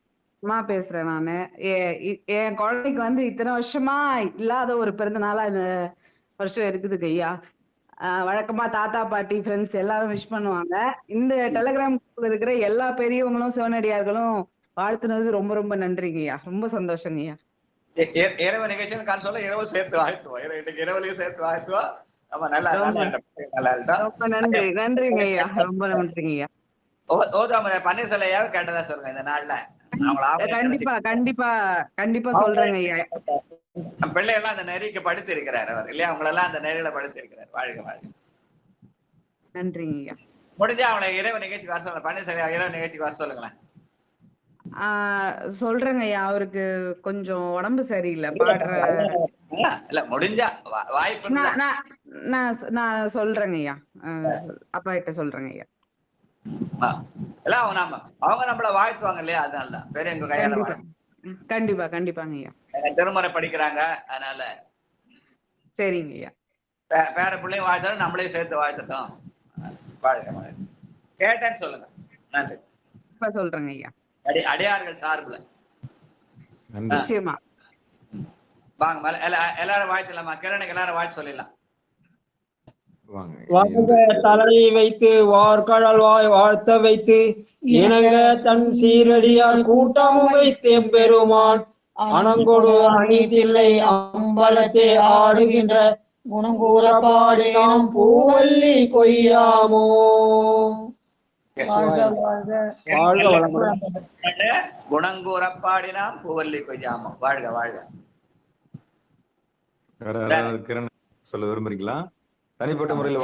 Speaker 3: பேசுறேன் நானு. என் குழந்தைக்கு இத்தனை வருஷமா இல்லாத ஒரு பிறந்த நாளா இந்த வருஷம் இருக்குதுங்க ஐயா. வழக்கமா தாத்தா பாட்டி ஃப்ரெண்ட்ஸ் எல்லாரும் விஷ் பண்ணுவாங்க. இந்த டெலிகிராம் இருக்கிற எல்லா பெரியவங்களும் சிவனடியார்களும் வாழ்த்துனது ரொம்ப ரொம்ப நன்றிங்க ஐயா. ரொம்ப சந்தோஷங்க ஐயா.
Speaker 5: இரவு நிகழ்ச்சியில் கால் சொல்ல இரவு சேர்த்து வாழ்த்துவோம். இன்னைக்கு இரவுலையும் சேர்த்து வாழ்த்துவோம். நம்ம நல்லா
Speaker 3: ரொம்ப நன்றி. நன்றிங்க ஐயா. ரொம்ப நன்றிங்க ஐயா.
Speaker 5: பன்னீர்செல்வம் ஐயாவை கேட்டதா சொல்லுங்க இந்த நாள்ல.
Speaker 3: கண்டிப்பா கண்டிப்பா கண்டிப்பா சொல்றேங்க ஐயா.
Speaker 5: பிள்ளையெல்லாம் அந்த நெறிக்கு படுத்தி இருக்கிறார் அவர் இல்லையா? அவங்களெல்லாம் அந்த நெறியில படுத்தி இருக்கிறார். வாழ்க வாழ்க.
Speaker 3: நன்றிங்க ஐயா.
Speaker 5: முடிஞ்சா அவங்களை இரவு நிகழ்ச்சிக்கு வர சொல்லுங்க. பன்னீர்செல்வம் இரவு நிகழ்ச்சிக்கு வர சொல்லுங்களேன்.
Speaker 3: சொல்றேங்க ஐயா. அவருக்கு கொஞ்சம் உடம்பு சரியில்லை. பாடுற
Speaker 5: இல்ல முடிஞ்சா வாய்ப்பு
Speaker 3: நான் சொல்றேங்க ஐயா. அப்பா கிட்ட சொல்றேங்க ஐயா.
Speaker 5: அவங்க நம்மள வாழ்த்துவாங்க இல்லையா? அதனாலதான் பெரியவங்க கையால
Speaker 3: கண்டிப்பா கண்டிப்பாங்க ஐயா.
Speaker 5: திருமுறை படிக்கிறாங்க அதனால
Speaker 3: சரிங்க ஐயா.
Speaker 5: பேர பிள்ளையும் வாழ்த்தாலும் நம்மளையும் சேர்த்து வாழ்த்துட்டோம். வாழ்க வாழ்க. கேட்டேன்னு சொல்லுங்க. நன்றி.
Speaker 3: சொல்றேங்க ஐயா.
Speaker 5: அடியார்கள் சார்புல
Speaker 3: நிச்சயமா
Speaker 5: வாங்க. எல்லாரும் வாழ்த்தலாமா? கிரணுக்கு எல்லாரும் வாழ்த்து சொல்லிடலாம்.
Speaker 2: தலை வைத்து வார்கடல் வாய் வாழ்த்த வைத்து இணங்க தன் சீரடியார் கூட்டமும் வைத்து எம்பெருமான் அணங்கொடு அணிதில்லை அம்பலத்தே ஆடுகின்ற குணங்கூற பாடினோம் பூவல்லி கொய்யாமோ.
Speaker 5: குணங்கூற பாடினாம் பூவல்லி கொய்யாமோ. வாழ்க வாழ்க.
Speaker 1: சொல்ல விரும்புறீங்களா? தனிப்பட்ட முறையில்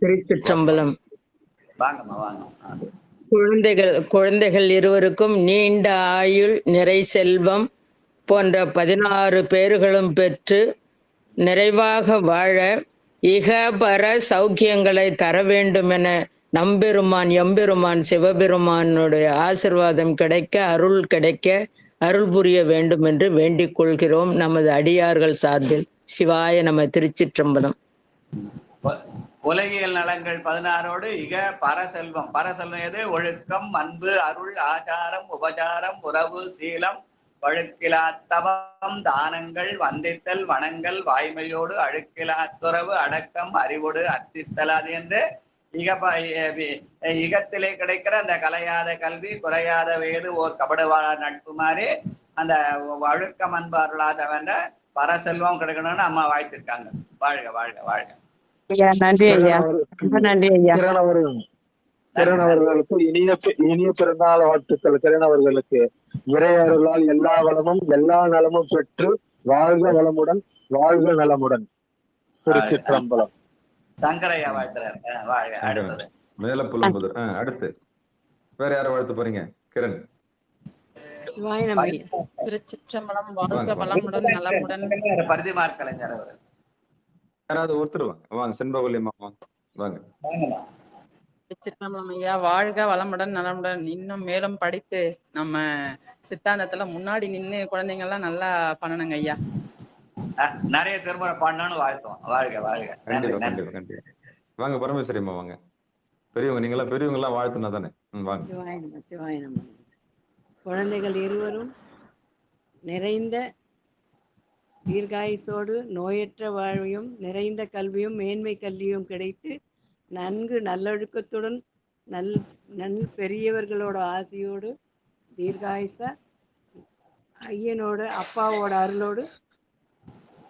Speaker 9: திருச்சிற்றம்பலம்.
Speaker 5: வாங்கம்மா வாங்க.
Speaker 9: குழந்தைகள் இருவருக்கும் நீண்ட ஆயுள், நிறை செல்வம் போன்ற 16 பேர்களும் பெற்று நிறைவாக வாழ இகபர சௌக்கியங்களை தர வேண்டும் என நம்பெருமான் எம்பெருமான் சிவபெருமானுடைய ஆசிர்வாதம் கிடைக்க, அருள் கிடைக்க அருள் புரிய வேண்டும் என்று வேண்டிக் கொள்கிறோம் நமது அடியார்கள் சார்பில். சிவாய நம. திருச்சிற்றம்பலம்.
Speaker 5: உலகியல் நலங்கள் 16ஓடு இக பரசெல்வம். பரசெல்வம் எது? ஒழுக்கம், அன்பு, அருள், ஆச்சாரம், உபசாரம், உறவு, சீலம், வழுக்கிலா தவம், தானங்கள், வந்தித்தல், வணங்கல், வாய்மையோடு அழுக்கிலா துறவு, அடக்கம், அறிவோடு அர்ச்சித்தல். அது என்று இகத்திலே கிடைக்கிற அந்த கலையாத கல்வி, குறையாத வயது, ஓர் கபடுவாழ நட்பு மாதிரி அந்த வழுக்கம், அன்பு, அருளாத வேண்ட பரசெல்வம் கிடைக்கணும்னு அம்மா வாழ்த்திருக்காங்க. வாழ்க வாழ்க வாழ்க.
Speaker 10: நன்றி ஐயா. ரொம்ப நன்றி ஐயா.
Speaker 7: கிரண் அவர்களுக்கு இனிய பிறந்தநாள் வாழ்த்துக்கள். கிரண் அவர்களுக்கு இறையருளால் எல்லா வளமும் எல்லா நலமும் பெற்று வாழ்க வளமுடன், வாழ்க நலமுடன். திருச்சிற்றம்பலம்.
Speaker 5: சங்கரையா வாழ்த்துறாரு. வாழ்க. அடுத்தது
Speaker 1: மேல புலம்புதூர். அடுத்து வேற யார வாழ்த்து போறீங்க? கிரண்.
Speaker 14: திருச்சிற்றம்பலம். வாழ்க வளமுடன் நலமுடன்.
Speaker 5: பரிதிமார் கலைஞர் அவர்.
Speaker 1: யாராவது ஒருத்தர் வாங்க. செண்பகவல்லியம்மா வாங்க.
Speaker 14: திருச்சிற்றம்பலம் ஐயா. வாழ்க வளமுடன் நலமுடன். இன்னும் மேலும் படித்து நம்ம சித்தாந்தத்துல முன்னாடி நின்று குழந்தைங்க எல்லாம் நல்லா பண்ணணுங்க ஐயா.
Speaker 5: நிறைய திருமுறை பாடணும்னு வாழ்த்துவோம். வாழ்க வாழ்க.
Speaker 1: கண்டிப்பா. வாங்க பரமேஸ்வரியம்மா வாங்க. பெரியவங்க நீங்களா, பெரியவங்க எல்லாம் வாழ்த்துனா தானே. வாங்க.
Speaker 22: சிவாய நம. குழந்தைகள் இருவரும் நிறைந்த தீர்காயுசோடு நோயற்ற வாழ்வையும் நிறைந்த கல்வியும் மேன்மை கல்வியும் கிடைத்து நன்கு நல்லொழுக்கத்துடன் நல் பெரியவர்களோட ஆசையோடு தீர்காயுசா ஐயனோட அப்பாவோட அருளோடு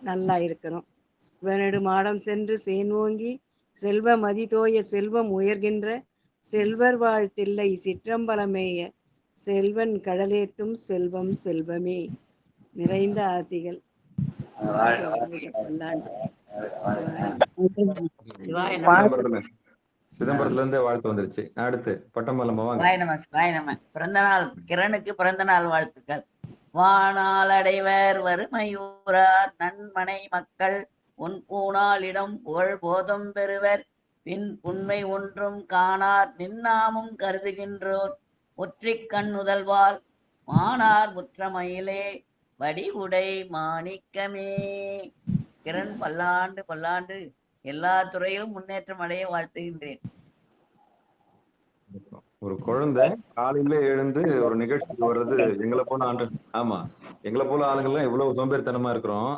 Speaker 22: நல்லா இருக்கணும். சிவனடு மாடம் சென்று சேன்வோங்கி செல்வ மதிதோய செல்வம் உயர்கின்ற செல்வர் வாழ்த்தில்லை சிற்றம்பலமேய செல்வன் கடலேத்தும் செல்வம் செல்வமே. நிறைந்த ஆசிகள்.
Speaker 1: சிதம்பரத்துல இருந்தே வாழ்த்து வந்துருச்சு. அடுத்து பட்டமலம் வாங்க.
Speaker 23: பிறந்த நாள் கிரணுக்கு பிறந்த நாள் வாழ்த்துக்கள். வானால் அடைவர் வறுமையூரார் நன்மனை மக்கள் உன் பூனாலிடம் புகழ் போதம் பெறுவர் பின் உண்மை ஒன்றும் காணார் நின்னாமும் கருதுகின்றோர் ஒற்றிக் கண் முதல்வாள் மானார் முற்றமயிலே வடிவுடை மாணிக்கமே. கிரண் பல்லாண்டு பல்லாண்டு எல்லா துறையிலும் முன்னேற்றம் அடைய வாழ்த்துகின்றேன்.
Speaker 1: ஒரு குழந்தை காலையில எழுந்து ஒரு நிகழ்ச்சிக்கு வர்றது எங்களை போல எங்களை போல ஆளுங்கள்லாம் இவ்வளவு சோம்பேறித்தனமா இருக்கிறோம்.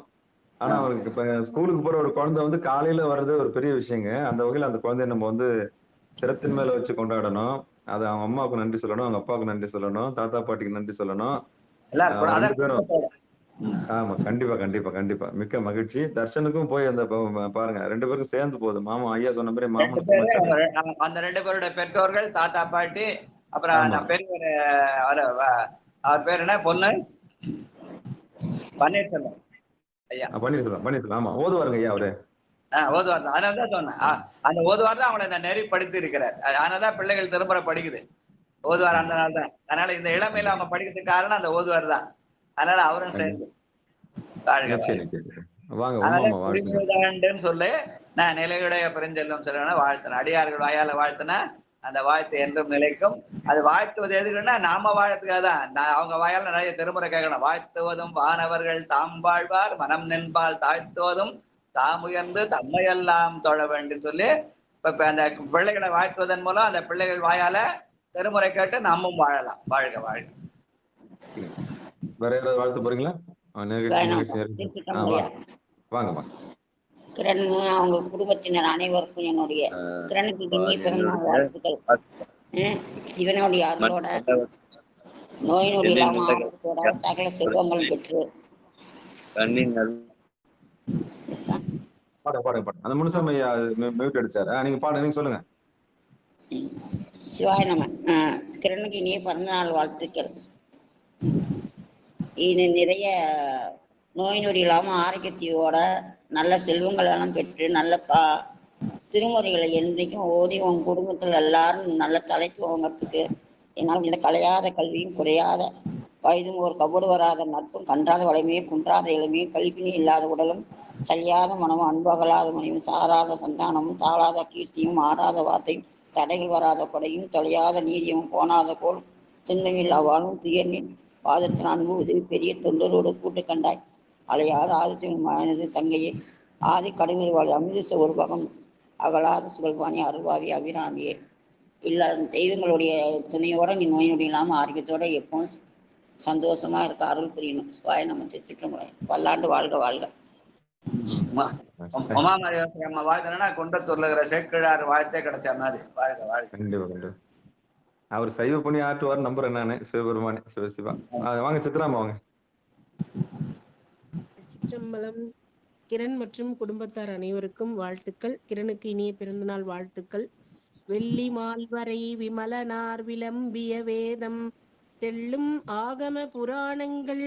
Speaker 1: ஆனா அவருக்கு இப்ப ஸ்கூலுக்கு போற ஒரு குழந்தை வந்து காலையில வர்றது ஒரு பெரிய விஷயங்க. அந்த வகையில அந்த குழந்தைய நம்ம வந்து சிரத்தின் மேல வச்சு கொண்டாடணும். அது அவங்க அம்மாவுக்கு நன்றி சொல்லணும், அவங்க அப்பாவுக்கு நன்றி சொல்லணும், தாத்தா பாட்டிக்கு நன்றி சொல்லணும். ஆமா கண்டிப்பா. மிக்க மகிழ்ச்சி. தர்ஷனுக்கும் போய் அந்த பாருங்க 2 பேருக்கும் சேர்ந்து போகுது. மாமா ஐயா சொன்ன மாதிரி மாமன்
Speaker 5: அந்த 2 பேரோட பெற்றோர்கள், தாத்தா பாட்டி, அப்புறம் பெரியவர் அவர் பேர் என்ன? பொண்ணு பன்னீர்செல்வம் ஐயா.
Speaker 1: பன்னீர்செல்வம் ஆமா ஓதுவாருங்க ஐயா அவரு.
Speaker 5: ஓதுவார் தான். அதனாலதான் சொன்னேன். அந்த ஓதுவார் தான் அவங்களை நெறிப்படுத்தி இருக்கிறார். அதனாலதான் பிள்ளைகள் திரும்ப படிக்குது. ஓதுவார் அந்த நாள் தான். அதனால இந்த இளமையில அவங்க படிக்கிறதுக்கு காரணம் அந்த ஓதுவார் தான். அதனால அவரும் சேர்ந்து சொல்லு நான் நிலையுடைய பெருஞ்செல்வம் சொல்ல வாழ்த்தின அடியார்கள் வாயால வாழ்த்தினா அந்த வாழ்த்து என்றும் நிலைக்கும். அது வாழ்த்துவது எதுக்குன்னா நாம வாழறதுக்காக தான். அவங்க வாயால நிறைய திருமுறை கேட்கணும். வாழ்த்துவதும் வானவர்கள் தாம் வாழ்வார் மனம் நின்பால் தாழ்த்துவதும் தாம் உயர்ந்து தம்மையெல்லாம் தொழ வேண்டும் சொல்லி இப்ப அந்த பிள்ளைகளை வாழ்த்துவதன் மூலம் அந்த பிள்ளைகள் வாயால திருமுறை கேட்டு நாமும் வாழலாம். வாழ்க வாழ்க.
Speaker 1: வேற யாராவது வாழ்த்து போறீங்களா? வாங்க.
Speaker 6: கிரண் அவங்க குடும்பத்தினர் அனைவருக்கும் என்னுடைய கிரணுக்கு இனிய பிறந்தநாள் வாழ்த்துக்கள். சிவனுடைய அருளோட நோய் நொடி இல்லாம ஆரோக்கியத்தோட சகல செல்வங்களும் பெற்று
Speaker 1: அந்த முனுசாமி ஐயா மியூட் அடிச்சாரு. நீங்க பாடுங்க, நீங்க சொல்லுங்க.
Speaker 6: சிவாய நம. கிரணுக்கு இனிய பிறந்தநாள் வாழ்த்துக்கள். இது நிறைய நோய் நொடி இல்லாமல் ஆரோக்கியத்தையோட நல்ல செல்வங்கள் எல்லாம் பெற்று நல்ல திருமுறைகளை என்றைக்கும் ஓதி உங்க குடும்பத்தில் எல்லாரும் நல்ல தலைத்துவங்கிறதுக்கு என்னால் இந்த கலையாத கல்வியும் குறையாத வயதும் ஒரு கபடு வராத நட்பும் கன்றாத வலிமையும் குன்றாத இளமையும் கல்வினி இல்லாத உடலும் சலியாத மனமும் அன்பகலாத மனையும் சாராத சந்தானமும் தாழாத கீர்த்தியும் ஆறாத வார்த்தையும் தடைகள் வராத கொடையும் தொலையாத நீதியும் போனாத கோல் துன்பமில்லா வாழும் பாதத்தின் அன்பு உதவி பெரிய தொண்டரோடு கூட்டு கண்டாய் அலையாத ஆதித்தின் மகனது தங்கையே ஆதி கடுமை வாழ் அமிர்த ஒரு பகம் அகலாத சுகல்வாணி அருள்வாதி அபிராந்தியே இல்லாத தெய்வங்களுடைய துணையோட நீ நோய் நொடி இல்லாமல் ஆரோக்கியத்தோட எப்பவும் சந்தோஷமா இருக்க அருள் புரியணும். சுவாய நம்ம திருச்சிற்றம்பலம். பல்லாண்டு வாழ்க வாழ்க.
Speaker 5: உமாமரியம் வாழ்க்கணும்னா குன்றத்தூர்ல இருக்கிற சேக்கிழார் வாழ்த்தே கிடைச்ச மாதிரி வாழ்க வாழ்க.
Speaker 1: கண்டிப்பா. அவர் சைவ பணி ஆற்றுவார் நம்புறேன் நானு. சிவபெருமானே சிவசிவா. வாங்க சித்ராமா வாங்க.
Speaker 18: சிற்றம்பலம். கிரண் மற்றும் குடும்பத்தார் அனைவருக்கும் வாழ்த்துக்கள். கிரணுக்கு இனிய பிறந்தநாள் வாழ்த்துக்கள். வெள்ளி மால்வரை விமலனார் விளம்பிய வேதம் தெள்ளும் ஆகம புராணங்கள்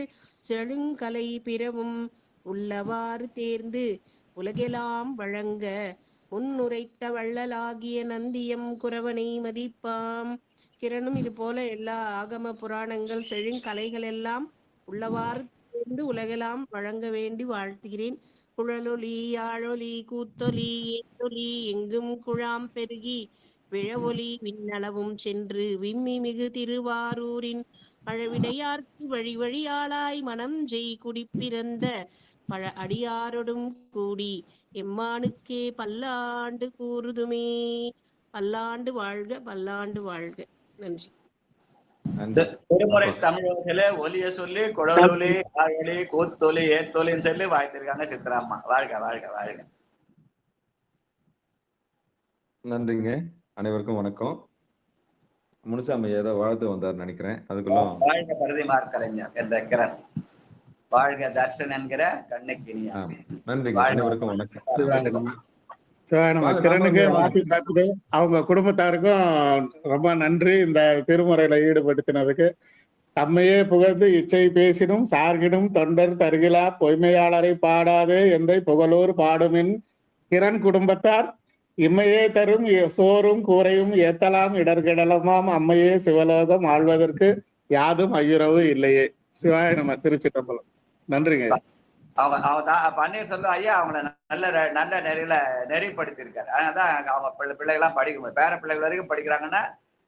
Speaker 18: செழுங்கலை பிறவும் உள்ளவாறு தேர்ந்து உலகெல்லாம் வழங்க முன்னுரைத்த வள்ளலாகிய நந்தியம் குரவனை மதிப்பாம். கிரணும் இது போல எல்லா ஆகம புராணங்கள் செழுங்கலைகள் எல்லாம் உள்ளவாறு தேர்ந்து உலகெல்லாம் வழங்க வேண்டி வாழ்த்துகிறேன். குழலொலி யாழொலி கூத்தொலி ஏத்தொலி எங்கும் குழாம் பெருகி விழவொலி விண்ணளவும் சென்று விம்மி மிகு திருவாரூரின் பழவிடையார்க்கு வழி வழியாளாய் மனம் ஜெய் குடிப்பிறந்த பழ அடியாரோடும் கூடி எம்மானுக்கே பல்லாண்டு கூறுதுமே. பல்லாண்டு வாழ்க பல்லாண்டு வாழ்க. நன்றி.
Speaker 5: திருமுறை தமிழர்களே ஒலிய சொல்லி குழலொலி யாழொலி கூத்தொலி ஏத்தொலின்னு சொல்லி வாழ்த்திருக்காங்க சித்ராம்மா. வாழ்க வாழ்க வாழ்க.
Speaker 1: நன்றிங்க. அனைவருக்கும் வணக்கம். முனுசாமி ஏதோ வாழ்த்து வந்தார் நினைக்கிறேன். அதுக்குள்ள
Speaker 5: வாழ்க பிரதிமார் கலைஞர் என்ற கிரண். வாழ்க தர்ஷன் என்கிற கண்ணுக்கினிய.
Speaker 1: நன்றிங்க. அனைவருக்கும் வணக்கம்.
Speaker 17: நம்ம கிரணுக்கு ஹாப்பி பர்த்டே. அவங்க குடும்பத்தாருக்கும் ரொம்ப நன்றி இந்த திருமுறையில ஈடுபடுத்தினதுக்கு. தம்மையே புகழ்ந்து இச்சை பேசினும் சார்கிடும் தொண்டர் தருகிலா பொய்மையாளரை பாடாதே எந்தை புகழூர் பாடுமின் கிரண் குடும்பத்தார் இம்மையே தரும் சோறும் கூரையும் ஏத்தலாம் இடர்கிடலமாம் அம்மையே சிவலோகம் ஆழ்வதற்கு யாதும் ஐயுறவு இல்லையே. சிவாய நம்ம திருச்சிற்றம்பலம். நன்றிங்க.
Speaker 5: அவங்க பன்னீர்செல்வம் ஐயா அவங்கள நல்ல நெறியில நெறிப்படுத்தியிருக்காரு. அதான் அவங்க பிள்ளைகள்லாம் படிக்க முடியும். பேர பிள்ளைகள் வரைக்கும் படிக்கிறாங்கன்னா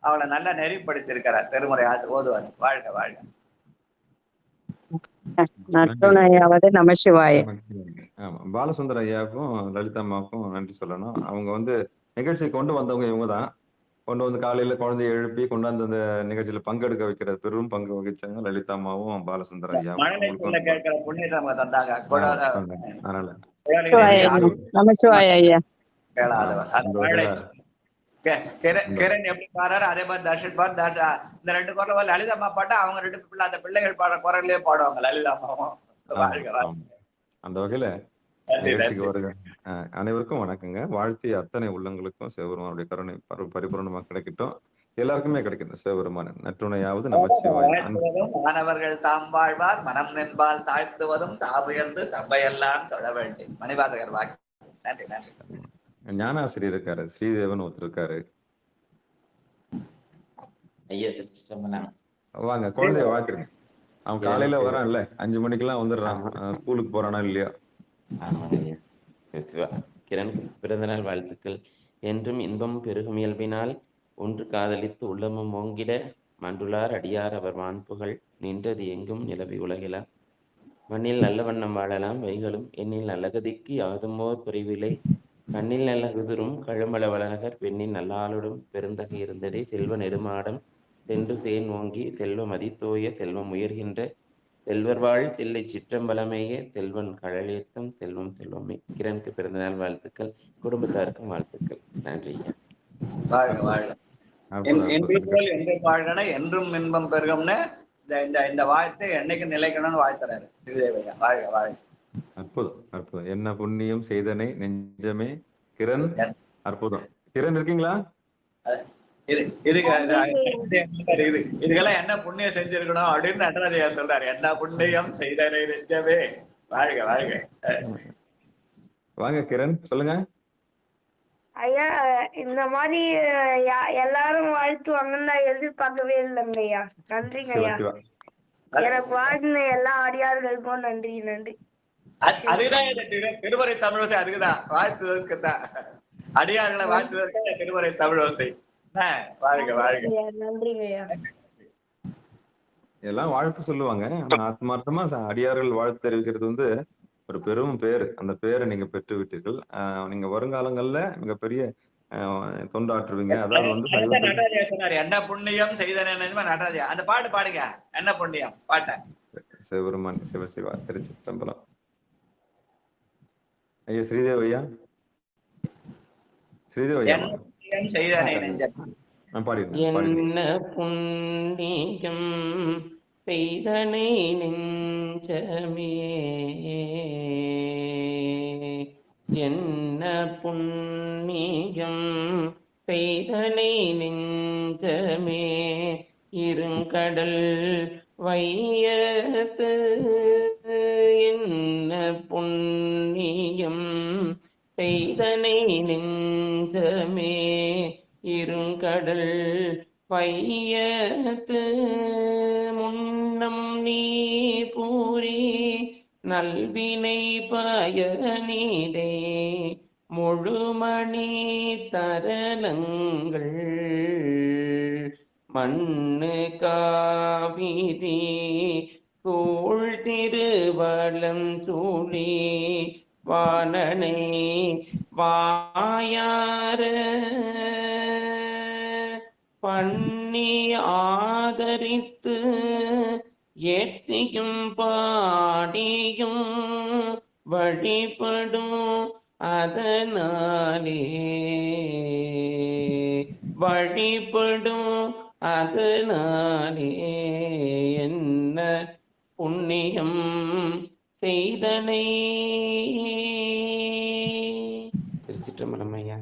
Speaker 5: அவளை நல்லா நெறிப்படுத்தியிருக்கிறார். திருமுறை ஓதுவார். வாழ்க வாழ்க.
Speaker 10: நற்றுணையாவது நமசிவாய.
Speaker 1: ஆமா, பாலசுந்தர ஐயாவுக்கும் லலிதாம்மாவுக்கும் நன்றி சொல்லணும். அவங்க நிகழ்ச்சி கொண்டு வந்தவங்க இவங்க தான். கொண்டு வந்து காலையில குழந்தைய எழுப்பி கொண்டாந்து அந்த நிகழ்ச்சியில பங்கெடுக்க வைக்கிற பெரும் பங்கு வகிச்சாங்க லலிதாம்மாவும் பாலசுந்தர ஐயாவும்.
Speaker 10: நமசிவாய ஐயா.
Speaker 5: கிரண் எப்படி பாடுறாரு அதே மாதிரி தர்ஷன் இந்த ரெண்டு குரல லலிதாம்மா பாட்டா அவங்க ரெண்டு பிள்ளை அந்த பிள்ளைகள் பாடுற குரல்லே பாடுவாங்க லலிதாம்மாவும்.
Speaker 1: அந்த வகையில அனைவருக்கும் வணக்கங்க. வாழ்த்தி அத்தனை உள்ளங்களுக்கும் சிவபெருமானுடைய கருணை பரிபூர்ணமா கிடைக்கட்டும். எல்லாருக்குமே கிடைக்கணும் சிவபெருமான் நற்றுணையாவது நமச்சிவாய.
Speaker 5: மாணவர்கள் தாம் வாழ்வார் மனம் நின்பால் தாழ்த்துவதும் தாபுயர்ந்து தம்பையெல்லாம் தொழ வேண்டும். மணிவாசகர் வாக்கு. நன்றி நன்றி.
Speaker 1: ஞானாசிரியர் இருக்காரு, ஸ்ரீதேவன் ஒருத்தர் இருக்காரு. வாங்க குழந்தைய வாழ்த்துருங்க. அவன் காலையில வரான்ல 5 மணிக்கெல்லாம் வந்துடுறான். ஸ்கூலுக்கு போறானா இல்லையா?
Speaker 8: கிரண் பிறந்தநாள் வாழ்த்துக்கள். என்றும் இன்பம் பெருகும் இயல்பினால் ஒன்று காதலித்து உள்ளமும் ஓங்கிட மண்டுளார் அடியார் அவர் வான்புகள் நின்றது எங்கும் நிலவி உலகிலா மண்ணில் நல்ல வண்ணம் வாழலாம் வைகளும் எண்ணில் நல்லகதிக்கு யாதுமோர் குறைவில்லை கண்ணில் நல்ல குதிரும் கழுமள வளநகர் பெண்ணின் நல்லாளுடும் பெருந்தகை இருந்ததே செல்வ நெடுமாடம் சென்று தேன் ஓங்கி செல்வம் அதித்தோய செல்வம் உயர்கின்ற செல்வர் வாழ் தில்லை சிற்றம்பலமேய செல்வன் கழலேத்தம் செல்வம் செல்வமே. கிரணுக்கு பிறந்தநாள் வாழ்த்துக்கள். குடும்பத்தாருக்கும் வாழ்த்துக்கள். நன்றி.
Speaker 5: என்றும் இன்பம் பெருகும்னு இந்த வாழ்த்து என்னைக்கு நிலைக்கணும்னு வாழ்த்துறாரு ஸ்ரீதேவையா. வாழ்க வாழ்க.
Speaker 1: அற்புதம் அற்புதம். என்ன புண்ணியம் செய்தனை நெஞ்சமே. கிரண் அற்புதம். கிரண் இருக்கீங்களா?
Speaker 5: இதுக்கெல்லாம் என்ன புண்ணியம் செஞ்சிருக்கணும் அப்படின்னு நடராஜையா சொல்றாரு. என்ன புண்ணியம் செய்தனை நெஞ்சமே. வாழ்க வாழ்க.
Speaker 1: வாங்க கிரண் சொல்லுங்க.
Speaker 11: ஐயா இந்த மாதிரி எல்லாரும் வாழ்த்துவாங்கன்னு நான் எதிர்பார்க்கவே இல்லைங்க ஐயா. நன்றிங்க ஐயா. எனக்கு வாழ்ந்த எல்லா அடியார்களுக்கும் நன்றி நன்றி.
Speaker 5: அதுக்குதான் திருமுறை தமிழோசை. அதுக்குதான் வாழ்த்துவதற்குதான் அடியார்களை வாழ்த்துவதற்கு திருமுறை தமிழோசை. வாழ்க வாழ்க.
Speaker 11: நன்றிங்க ஐயா.
Speaker 1: எல்லாம் வாழ்த்து சொல்லுவாங்க. ஆனா ஆத்மார்த்தமா அடியார்கள் வாழ்த்து தெரிவிக்கிறது வந்து ஒரு பெரும் பேரு. அந்த பேரை நீங்க பெற்று விட்டீர்கள். நீங்க வருங்காலங்கள்ல மிகப்பெரிய தொண்டாற்றுவீங்க. அதாவது வந்து
Speaker 5: நடராஜா சொன்னாரு, என்ன புண்ணியம் செய்தன நடராஜா. அந்த பாட்டு பாடுங்க, என்ன புண்ணியம் பாட்ட.
Speaker 1: சிவபெருமான் சிவசிவா திருச்சிற்றம்பலம். ஐயா ஸ்ரீதேவ் ஐயா, ஸ்ரீதேவ் ஐயா
Speaker 8: என்ன புண்ணியம் செய்தனை நெஞ்சமே, என்ன புண்ணியம் செய்தனை நெஞ்சமே, இருங்கடல் வையத்து என்ன புண்ணியம் செய்தனை நெஞ்சமே, இருங்கடல் வையத்து முன்னம் நீ பூரி நல்வினை பயனிடே, முழுமணி தரணங்கள் மண்ணு காவிரி சூழ் திருவலம் சூழி வானனை வாயார பண்ணி ஆதரித்து ஏத்தியும் பாடியும் வழிபடும் அதனாலே, வழிபடும் அதனாலே என்ன புண்ணியம் செய்தனை. திருச்சிற்றம்பலம் ஐயா.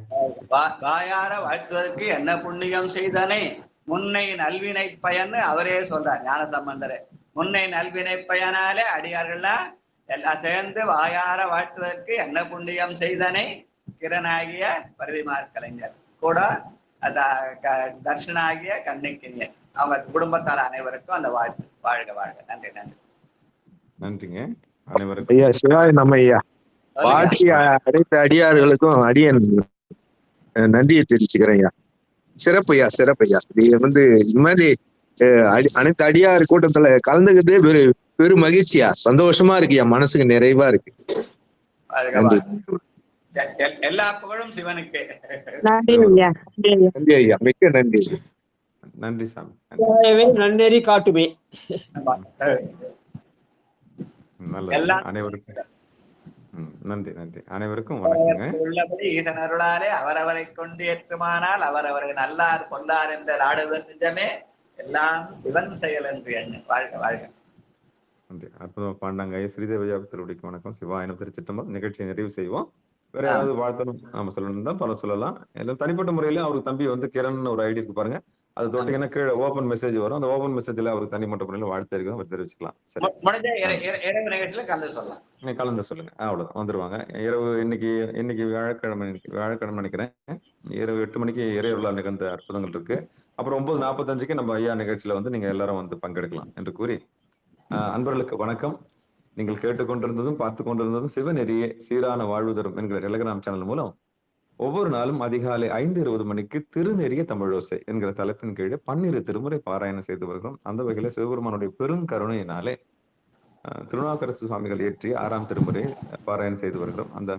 Speaker 5: வாயார வாழ்த்துவதற்கு என்ன புண்ணியம் செய்தனை, முன்னை நல்வினை பயன் அவரே சொல்றார் ஞானசம்பந்தரே. முன்னை நல்வினை பயனாலே அடியார்கள்லாம் எல்லாம் சேர்ந்து வாயார வாழ்த்துவதற்கு என்ன புண்ணியம் செய்தனை, கிரணாகிய பரிதிமார் கலைஞர் கூட தர்ஷனாகிய கண்ணுக்கினியர் அவங்க குடும்பத்தார் அனைவருக்கும் அந்த வாழ்த்து. வாழ்க வாழ்க. நன்றி நன்றி.
Speaker 1: நன்றிங்க அனைவருக்கும்.
Speaker 7: ஐயா சிவாய நம்ம ஐயா பாட்டி அனைத்து அடியார்களுக்கும் அடியன் நன்றியை தெரிவிச்சுக்கிறேன் ஐயா. சிறப்பையா சிறப்பையா. இது வந்து இந்த மாதிரி அனைத்து அடியார் கூட்டத்துல கலந்துக்கிறதே பெரும் மகிழ்ச்சியா சந்தோஷமா இருக்குயா, மனசுக்கு நிறைவா இருக்கு. நன்றி.
Speaker 5: எல்லா புகழும் சிவனுக்கு.
Speaker 7: நன்றி ஐயா, மிக்க நன்றி.
Speaker 1: நன்றி சாமி.
Speaker 2: நன்னெறி காட்டுமே.
Speaker 1: நல்லது. அனைவருக்கும் நன்றி நன்றி. அனைவருக்கும் வணக்கங்க.
Speaker 5: உள்ளபடி ஈசன் அருளாலே அவரவரை கொண்டு ஏற்றுமானால் அவரவரை நல்லார் கொல்லார் என்ற நாடுதல் நிஜமே எல்லாம் சிவன் செயல் என்று எண்ணு. வாழ்க வாழ்க.
Speaker 1: நன்றி. அற்புதமா பாண்டாங்க. ஸ்ரீதேவியா திருவடிக்கு வணக்கம். சிவாயனம் திருச்சிற்றம்பலம். நிகழ்ச்சியை நிறைவு செய்வோம். வேற ஏதாவது வாழ்த்தணும் நாம சொல்லணும் தான் பல சொல்லலாம். எல்லாம் தனிப்பட்ட முறையில அவருக்கு தம்பி வந்து கிரண் ஒரு ஐடி இருக்கு பாருங்க, அது தொட்டீங்கன்னா கீழே ஓபன் மெசேஜ் வரும். அந்த ஓபன் மெசேஜ்ல அவருக்கு தனிப்பட்ட முறையில வாழ்த்து இருக்கு, அவர் தெரிவிச்சுக்கலாம். சரி, கலந்து சொல்லுங்க. அவ்வளவுதான், வந்துருவாங்க. இரவு இன்னைக்கு வியாழக்கிழமை நினைக்கிறேன். இரவு 8 மணிக்கு இறையுள்ளா நிகழ்ந்த அற்புதங்கள் இருக்கு. அப்புறம் 9:45 நம்ம ஐயா நிகழ்ச்சியில வந்து நீங்க எல்லாரும் வந்து பங்கெடுக்கலாம் என்று கூறி, அன்பர்களுக்கு வணக்கம். நீங்கள் கேட்டுக்கொண்டிருந்ததும் பார்த்து கொண்டிருந்ததும் சிவநெறியே சீரான வாழ்வு தரும் என்கிற டெலிகிராம் சேனல் மூலம் ஒவ்வொரு நாளும் அதிகாலை 5:20 மணிக்கு திருநெறிய தமிழோசை என்கிற தலைப்பின் கீழே 12 திருமுறை பாராயணம் செய்து வருகிறோம். அந்த வகையில சிவபெருமானுடைய பெருங்கருணையினாலே திருநாவுக்கரசு சுவாமிகள் இயற்றிய 6ஆம் திருமுறை பாராயணம் செய்து வருகிறோம். அந்த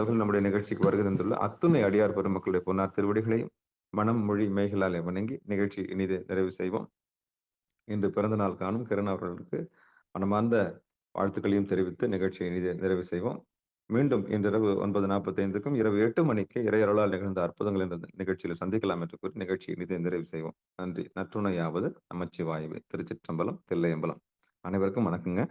Speaker 1: வகையில் நம்முடைய நிகழ்ச்சிக்கு வருகை தந்துள்ள அத்துணை அடியார் பெருமக்களுடைய பொன்னார் திருவடிகளையும் மனம் மொழி மேகலாலே வணங்கி நிகழ்ச்சி இனிதே நிறைவு செய்வோம். இன்று பிறந்த நாள் காணும் கிரண் அவர்களுக்கு மனமார்ந்த வாழ்த்துக்களையும் தெரிவித்து நிகழ்ச்சியை இனிதே நிறைவு செய்வோம். மீண்டும் இன்றிரவு 9:45க்கும் இரவு 8 மணிக்கு இறையருளால் நிகழ்ந்த அற்புதங்கள் என்ற நிகழ்ச்சியில் சந்திக்கலாம் என்று கூறி நிகழ்ச்சியை இனிதே நிறைவு செய்வோம். நன்றி. நற்றுணையாவது நமச்சிவாயவே. திருச்சிற்றம்பலம், தில்லையம்பலம். அனைவருக்கும் வணக்கங்க.